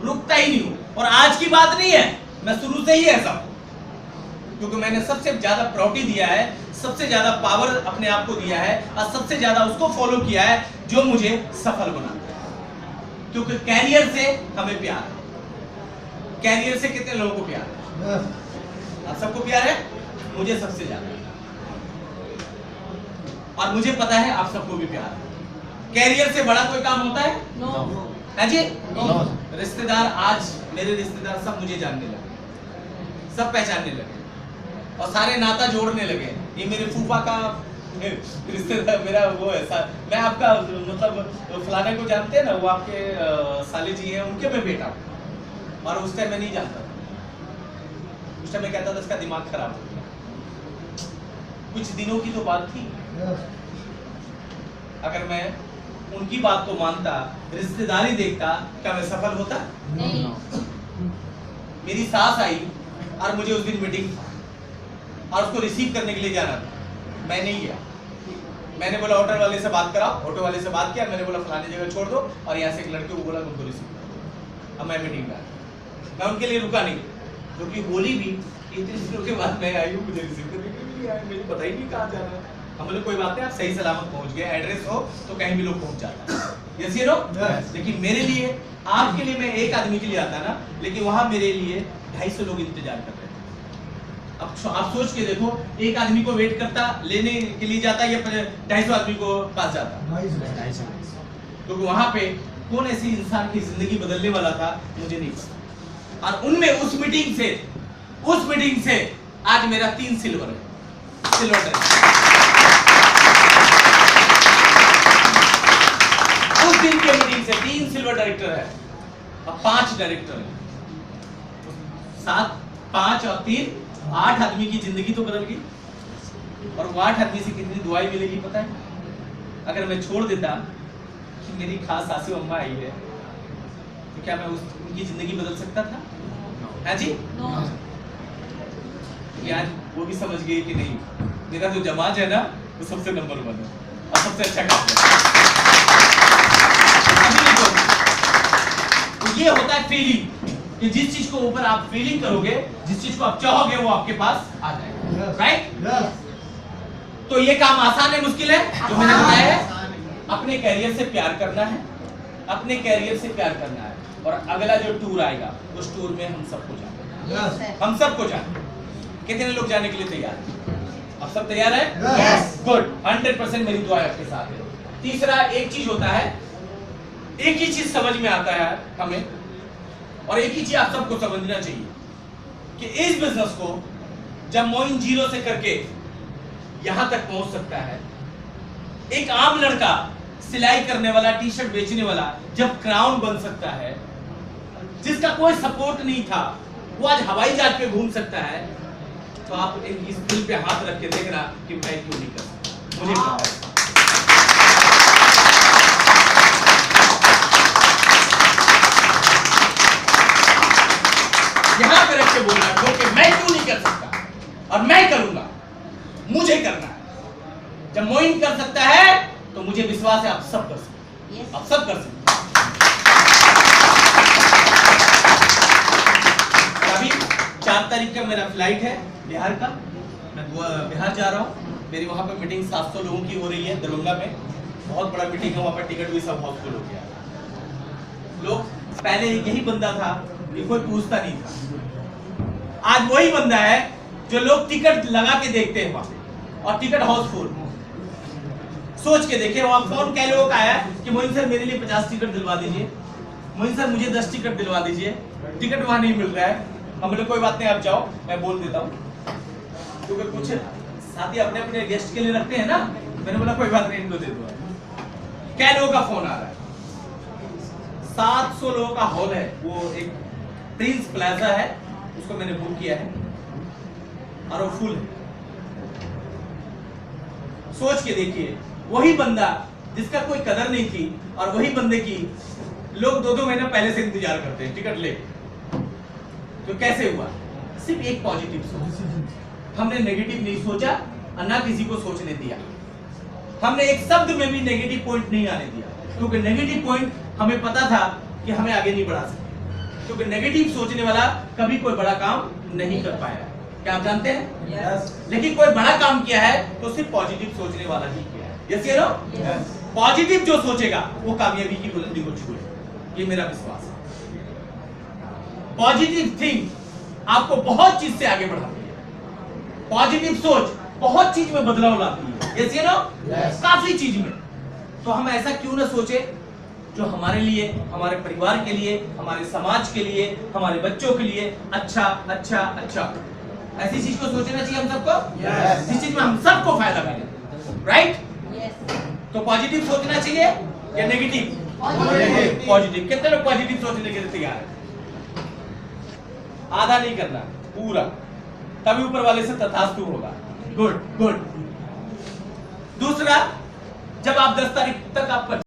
रुकता ही नहीं हूं। और आज की बात नहीं है, मैं शुरू से ही ऐसा हूं, क्योंकि मैंने सबसे ज्यादा प्रायोरिटी दिया है, सबसे ज्यादा पावर अपने आप को दिया है, और सबसे ज्यादा उसको फॉलो किया है जो मुझे सफल बनाता है। क्योंकि कैरियर से हमें प्यार है। कैरियर से कितने लोगों को प्यार है? आप सबको प्यार है? मुझे सबसे ज्यादा, और मुझे पता है आप सबको भी प्यार है। कैरियर से बड़ा कोई काम होता है? नो। है जी? नो। रिश्तेदार, आज मेरे रिश्तेदार सब मुझे जानने लगे, सब पहचानने लगे, और सारे नाता जोड़ने लगे। ये मेरे फूफा का रिश्तेदार, मेरा वो है, मैं आपका मतलब फलाने को जानते हैं ना, वो आपके साले जी हैं, उनके मैं बेटा। और उस टाइम मैं नहीं जानता था, उस टाइम मैं कहता था इसका दिमाग खराब हो गया। कुछ दिनों की तो बात थी, अगर मैं उनकी बात को मानता, रिश्तेदारी देखता, क्या मैं सफल होता? नहीं। मेरी सास आई और मुझे उस दिन मीटिंग था और उसको रिसीव करने के लिए जाना था, मैं नहीं गया। मैंने बोला होटल वाले से बात कराओ, ऑटो वाले से बात किया, मैंने बोला फलानी जगह छोड़ दो, और यहाँ से एक लड़के को बोला उनको रिसीव करो। अब मैं मीटिंग में आया, मैं उनके लिए रुका नहीं, क्योंकि होली भी इतने दिनों के बाद मैं आई हूँ, मुझे रिसीव करने के लिए आया, मुझे पता ही नहीं कहाँ जाना है। हम बोले कोई बात नहीं, आप सही सलामत पहुंच गए, एड्रेस हो तो कहीं भी लोग पहुंच जाता है, यस नो? लेकिन मेरे लिए, आपके लिए मैं एक आदमी के लिए आता ना, लेकिन वहां मेरे लिए 250 लोग इंतजार कर रहे थे। अब आप सोच के देखो, एक आदमी को वेट करता, लेने के लिए जाता, या 250 आदमी को पास जाता, क्योंकि वहां पे कौन ऐसी इंसान की जिंदगी बदलने वाला था मुझे नहीं पता। और उनमें उस मीटिंग से आज मेरा 3 सिल्वर है, उस दिन के मीटिंग से 3 सिल्वर डायरेक्टर है, अब 5 डायरेक्टर है। 7, 5 और 3, 8 आदमी की जिंदगी तो बदल गई। और वो 8 आदमी से कितनी दुआई मिलेगी पता है? अगर मैं छोड़ देता कि मेरी खास सासू अम्मा आई है, तो क्या मैं उनकी जिंदगी बदल सकता था? है जी? आज वो भी समझ गए कि नहीं, मेरा जो जमाज है ना, वो सबसे नंबर 1 है और सबसे अच्छा काम है। ये होता है फीलिंग, कि जिस चीज को ऊपर आप फीलिंग करोगे, जिस चीज को आप चाहोगे वो आपके पास आ जाएगा, राइट? तो ये काम आसान है मुश्किल है? जो मैंने बताया है, अपने कैरियर से प्यार करना है, अपने कैरियर से प्यार करना है। और अगला जो टूर आएगा उस टूर में हम सबको जाना है, हम सबको जाना है। कितने लोग जाने के लिए तैयार हैं? आप सब तैयार हैं? गुड, 100% मेरी दुआ आपके साथ है। तीसरा एक चीज होता है, एक ही चीज समझ में आता है हमें, और एक ही चीज आप सबको समझना चाहिए कि इस बिजनेस को जब मोइन जीरो से करके यहां तक पहुंच सकता है, एक आम लड़का सिलाई करने वाला, टी शर्ट बेचने वाला जब क्राउन बन सकता है, जिसका कोई सपोर्ट नहीं था, वो आज हवाई जहाज पे घूम सकता है, तो आप इस दिल पे हाथ रख के देखना कि मैं क्यों नहीं कर सकता। मुझे पता है। यहां पे रख के बोलना कि मैं क्यों नहीं कर सकता, और मैं करूंगा, मुझे करना है। जब मोइन कर सकता है तो मुझे विश्वास है आप सब कर सकते हैं, आप सब कर सकते हैं। अभी 4 तारीख का मेरा फ्लाइट है बिहार का, मैं बिहार जा रहा हूँ। मेरी वहाँ पे मीटिंग 700 लोगों की हो रही है दरभंगा में, बहुत बड़ा मीटिंग है, वहाँ पर टिकट भी सब हाउसफुल हो गया। लोग पहले यही बंदा था कि कोई पूछता नहीं था, आज वही बंदा है जो लोग टिकट लगा के देखते हैं वहाँ पे, और टिकट हाउसफुल। सोच के देखे, वहाँ फोन कई लोगों का आया कि मोइन सर मेरे लिए 50 टिकट दिलवा दीजिए, मोइन सर मुझे 10 टिकट दिलवा दीजिए, टिकट वहाँ नहीं मिल रहा है। हम बोले कोई बात नहीं, आप जाओ, मैं बोल देता हूँ, क्योंकि कुछ साथी अपने अपने गेस्ट के लिए रखते हैं ना। मैंने बोला कोई बात नहीं, इनको दे दो। कई लोगों का फोन आ रहा है, 700 लोगों का हॉल है, वो एक प्रिंस प्लाजा है, उसको मैंने बुक किया है और वो फुल है। सोच के देखिए, वही बंदा जिसका कोई कदर नहीं थी, और वही बंदे की लोग 2-2 महीने पहले से इंतजार करते हैं टिकट ले। तो कैसे हुआ? सिर्फ एक पॉजिटिव सोच। हमने नेगेटिव नहीं सोचा और ना किसी को सोचने दिया। हमने एक शब्द में भी नेगेटिव पॉइंट नहीं आने दिया, क्योंकि नेगेटिव पॉइंट हमें पता था कि हमें आगे नहीं बढ़ा सकते, क्योंकि नेगेटिव सोचने वाला कभी कोई बड़ा काम नहीं कर पाया। क्या आप जानते हैं? लेकिन कोई बड़ा काम किया है तो सिर्फ पॉजिटिव सोचने वाला ही किया है। यस या नो? पॉजिटिव जो सोचेगा वो कामयाबी की बुलंदी को छुएगा, ये मेरा विश्वास है। पॉजिटिव थिंक आपको बहुत चीज से आगे बढ़ाती है। पॉजिटिव सोच बहुत चीज में बदलाव लाती है। यस या नो? काफी चीज में। तो हम ऐसा क्यों ना सोचे जो हमारे लिए, हमारे परिवार के लिए, हमारे समाज के लिए, हमारे बच्चों के लिए अच्छा अच्छा अच्छा। ऐसी चीज को सोचना चाहिए हम सबको, जिस चीज में हम सबको फायदा मिले, राइट? तो पॉजिटिव सोचना चाहिए या नेगेटिव? पॉजिटिव। कितने लोग पॉजिटिव सोचने के लिए तैयार हैं? आधा नहीं करना, पूरा, तभी ऊपर वाले से तथास्तु होगा। Good good. दूसरा, जब आप 10 तारीख तक आपका